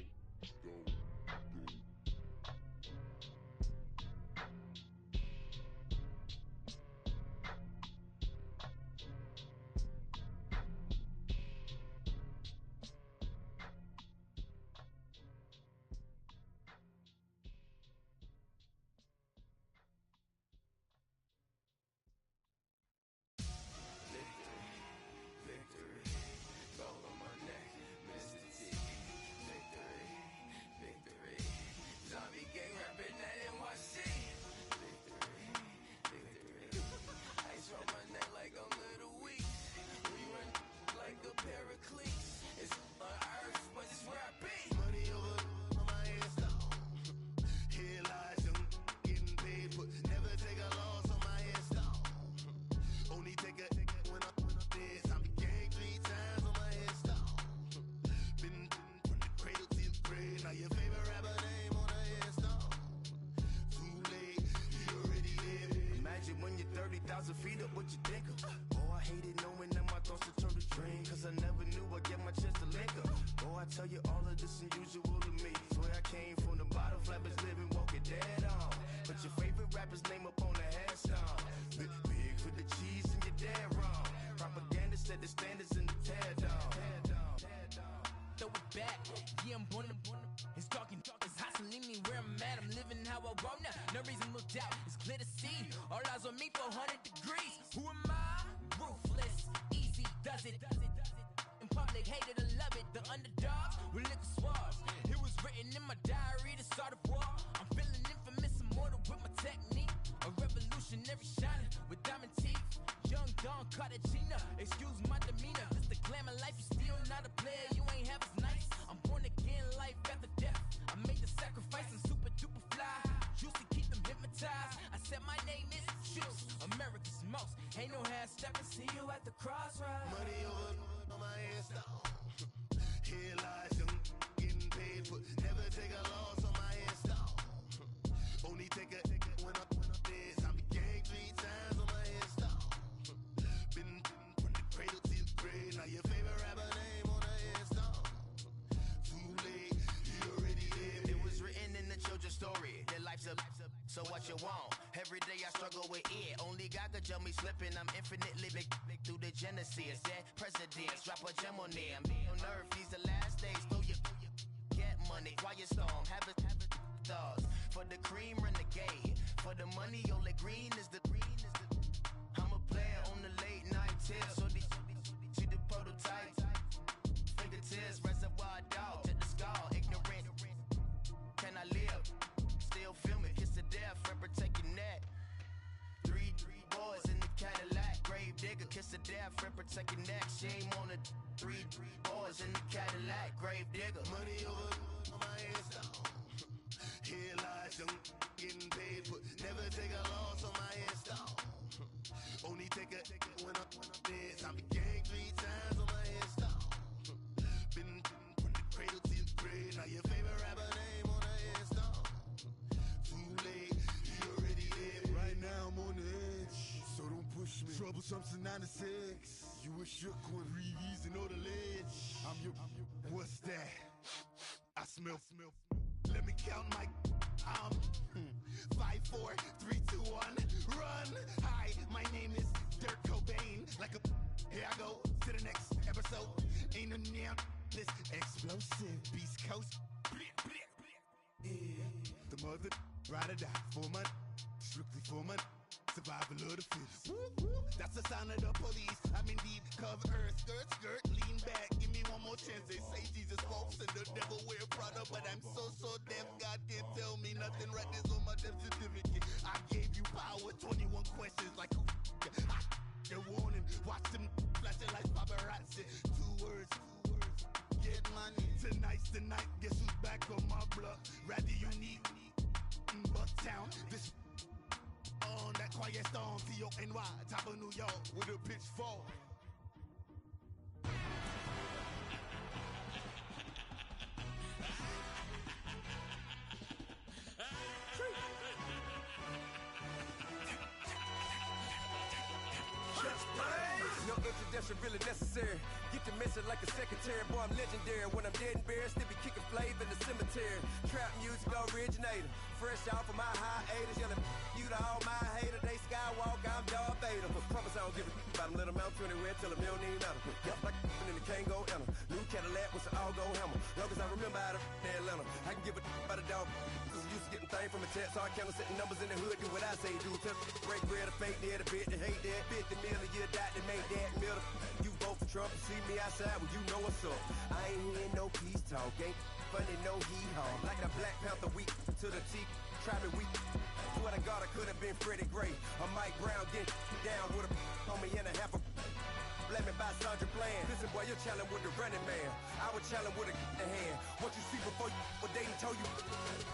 1,000 feet up, what you think of? Oh, I hated knowing that my thoughts would turn to dream, cause I never knew I'd get my chance to link up. Oh, I tell you all of this unusual to me. Swear I came from the bottom, flappers living, walking dead on. But your favorite rapper's name up on the headstone. Big for the cheese and you're dead wrong. Propaganda set the standards in the tear down. Throw it back, yeah, I'm born to. It's talking, it's hustling me where I'm at. I'm living how I want now. No reason to doubt, it's clear to see. All eyes on me, 400 degrees. Who am I? Ruthless, easy, does it. In public, hated or love it. The underdogs with liquor swabs. It was written in my diary, the start of war. I'm feeling infamous, immortal with my technique. A revolutionary shining with diamond teeth. Young Don Cartagena, excuse my demeanor. This the glamour life, you still not a player, you ain't half as nice. I'm born again, life after death. I made the sacrifice and super duper fly. Used to keep them hypnotized. I said my name is Juice, America's most. Ain't no half stepping, see you at the crossroads. Money over on my headstone. Here lies young, getting paid for. Never take a loss on my headstone. Only take a when I'm dead. I be gang 3 times on my headstone. Been from the cradle to the grave. Now your favorite rapper name on the headstone. Too late, you already dead. It was written in the children's story. Their life's up, so what you want? Every day I struggle with it. Only God could tell me slipping. I'm infinitely big through the genesis. Dead presidents, drop a gem on them. On earth, these the last days. Throw your get money, quiet storm. Have it stars. For the cream, renegade. For the money, only green is the. I'm a player on the late night tips. So they see the prototype. Fingertips, reservoir dog. Check the skull, ignorant. Can I live? Still film it, kiss to death, friend protect your neck. Three boys in the Cadillac, grave digger, kiss to death, friend protect your neck. Shame on the three boys in the Cadillac, grave digger. Money over on my headstone. Here lies young, getting paid for. Never take a loss on my headstone. Only take a when I'm dead. I be gang 3 times on my headstone. Been from the cradle to the grave. Now your favorite rapper name on the headstone. Too late, you already dead. Right now I'm on the edge, so don't push me. Troublesome to 9 to 6. You a shook one, breathe and know the ledge. I'm your. What's that? I smell. Let me count my. 5, 4, 3, 2, 1, run. Hi, my name is Dirk Cobain. Like a. Here I go to the next episode. Ain't no damn this explosive Beast Coast. Yeah. The mother ride or die for money, strictly for money. Survival of the fittest. That's the sound of the police. I'm indeed cover earth, skirt, lean back. Give me one more chance. They say Jesus walks and the devil wear Prada, but I'm so deaf. God can't tell me nothing. Right there's on my death certificate. I gave you power. 21 questions like who? They're warning. Watch them flashing like paparazzi. 2 words. Get money. Tonight's the night. Guess who's back on my block? Rather you need Bucktown. This. On that quiet storm, T-O-N-Y, top of New York, with a pitchfork. No introduction really necessary. Get the message like a secretary. Boy, I'm legendary. When I'm dead and buried, still be kicking flavor in the cemetery. Trap music originator. Fresh off of my hiatus. Yelling you to all my haters. They skywalk, I'm Darth Vader. But promise I don't give a about them. Let them out to anywhere. Tell them you don't need nothing. Yup, like and the can't go enter. New Cadillac with an all-go hammer. Long as I remember out of Atlanta. I can give a about a dog. Cause I'm used to getting things from a text. So I count setting numbers in the hood. Do what I say do. Tell break bread or fake dead. A bit to hate that. 50 million year die to make that middle. You vote for Trump and see me outside, well, you know what's up. I ain't hearing no peace talk, ain't funny, no hee-haw. Like the Black Panther week to the T, try me weak. Swear to God, I could have been Freddie Gray. Or Mike Brown getting down with a on me and a half a. Let me buy Sandra Bland. Listen, boy, you're challenging with the running man. I was challenging with a hand. What you see before you, what they done told you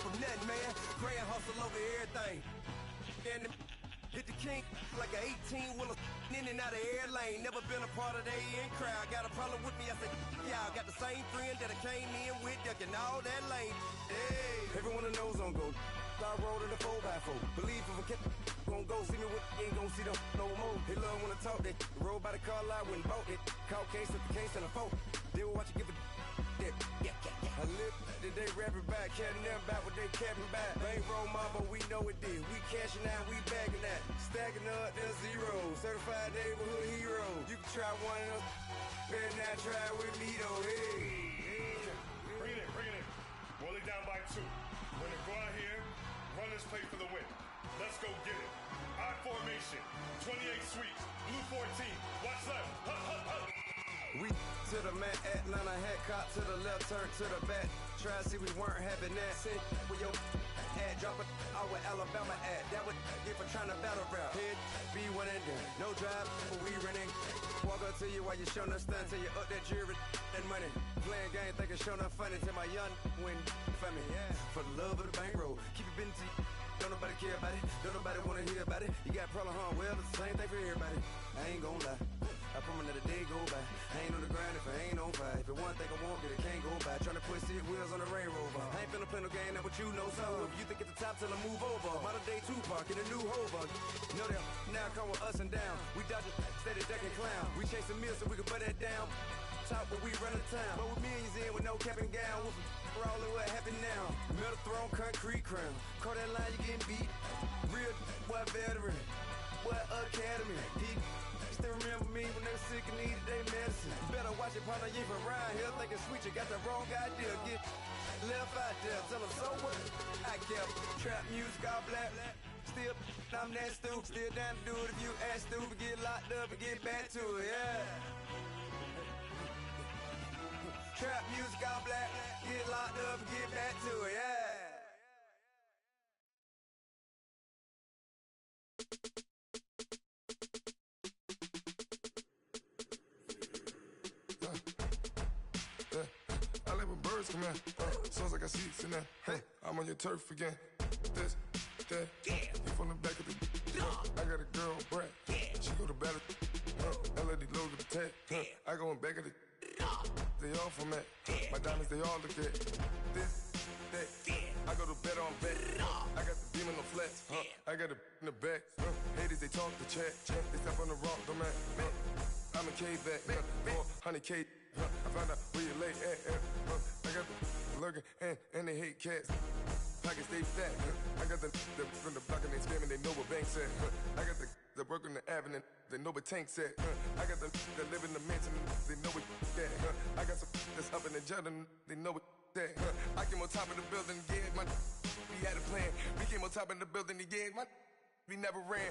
from nothing, man. Grand hustle over everything. And hit the king like an 18-wheeler in and out of air lane. Never been a part of the in crowd. Got a problem with me, I said, y'all got the same friend that I came in with, ducking all that lane. Hey, everyone knows on go. I rolled in the 4x4. Believe if I kept gon' go, see me with ain't gon' don't see them no more. They love when I talk, they roll by the car lot when bought it. Call case at the case and a phone. They will watch you give a that. I live that they rapping back, catting them back what they capping back. Bankroll mama, we know it did. We cashing out, we bagging that. Stacking up, there's zero. Certified neighborhood hero. You can try one of those, better not try with me though. Hey. Bring it in. Roll it down by 2. We're gonna go out here, run this play for the win. Let's go get it. I formation, 28 sweeps, blue 14. Watch left. We to the mat, Atlanta hat cop to the left, turn to the back. Try to see we weren't having that. Send with your ad, drop it out with Alabama ad. That would get for trying to battle rap. Head, be one and done. No drive, but we running. Walk up to you while you showing us stunt till you up that jury and money. Playing game, thinking showing up funny till my young win for me. Yeah. For the love of the bankroll, keep it busy. Don't nobody care about it. Don't nobody wanna hear about it. You got problem, huh? Well, it's the same thing for everybody. I ain't gon' lie. I promise that a day go by. I ain't on the grind if I ain't on fire. If it one thing I want, then it can't go by. Tryna put 6 wheels on the Range Rover. I ain't finna play no game, that what you know. So if you think at the top till I move over. Modern day Tupac in a new Hova. Know that now come with us and down. We dodge it, steady ducking clown. We chasing meals so we can put that down. Top but we run the town. But with millions in with no cap and gown. We're all in what happened now. Metal throne, concrete crown. Call that line, you getting beat. Real what veteran. What academy. He still remember me when they were sick and needed their medicine. Better watch it, partner, you ain't around here thinking sweet, you got the wrong idea. Get left out there, tell them so what? I kept trap music all black. Still, I'm that stupid. Still down to do it if you ask stupid. Get locked up and get back to it, yeah. Trap music all black. Get locked up and get back to it, yeah. I live with birds come in. Sounds like I see seats in there. Hey, I'm on your turf again. This, that, you from the back of the. I got a girl, Brett. She go to battle. LED logo the tag. I go in back of the. They all from that. My diamonds, they all look at. This, that. I go to bed on bed. I got the beam in the flex. I got it in the back. Haters, they talk the chat. They step on the rock, the man. I'm a K-back. 400K. I found out where you lay at. I got the lurking and they hate cats. Pockets stay fat. I got the from the block and they screaming, they know what banks at. I got the work on the avenue, they know what tanks at. I got the live in the mansion, they know what that. I got some that's up in the Jordan, they know what that. I came on top of the building, yeah, we had a plan. We came on top of the building, yeah, we never ran.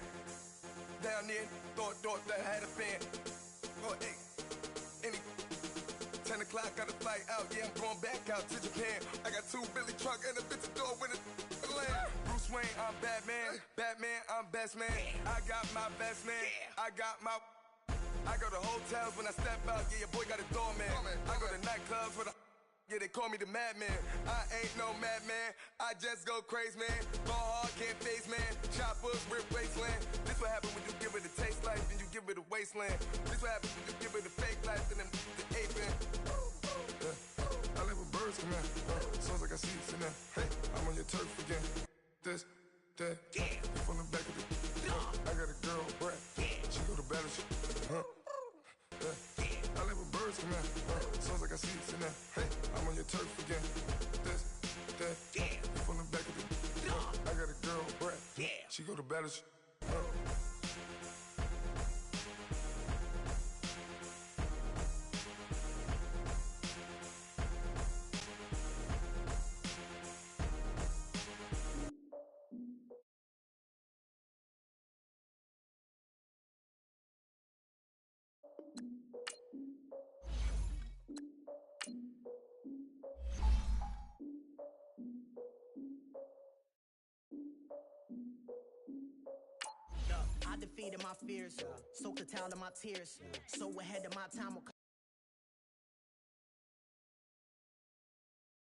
Down there, thought that I had a fan. Oh, hey, any 10 o'clock, got a flight out, yeah, I'm going back out to Japan. I got 2 Billy truck and a bitch door with a land. Bruce Wayne, I'm Batman. Batman, I'm best man. I got my best man. I got my. I go to hotels when I step out, yeah, your boy got a doorman. I go to nightclubs with a. Yeah, they call me the madman. I ain't no madman. I just go crazy, man. Ball hard, can't face, man. Choppers, rip wasteland. This what happen when you give it a taste life and you give it a wasteland. This what happens when you give it a fake life and then the aping. I live with birds come in. Sounds like I see seats in there. Hey, I'm on your turf again. This, that, you from the back of the. I got a girl, Brett. She go to battle. I live with birds come in. Sounds like I see seats in there. Hey, I'm on your turf again. This, that, you from the back of the. I got a girl, Brett. She go to battle. I defeated my fears, soaked the towel in my tears. So ahead of my time,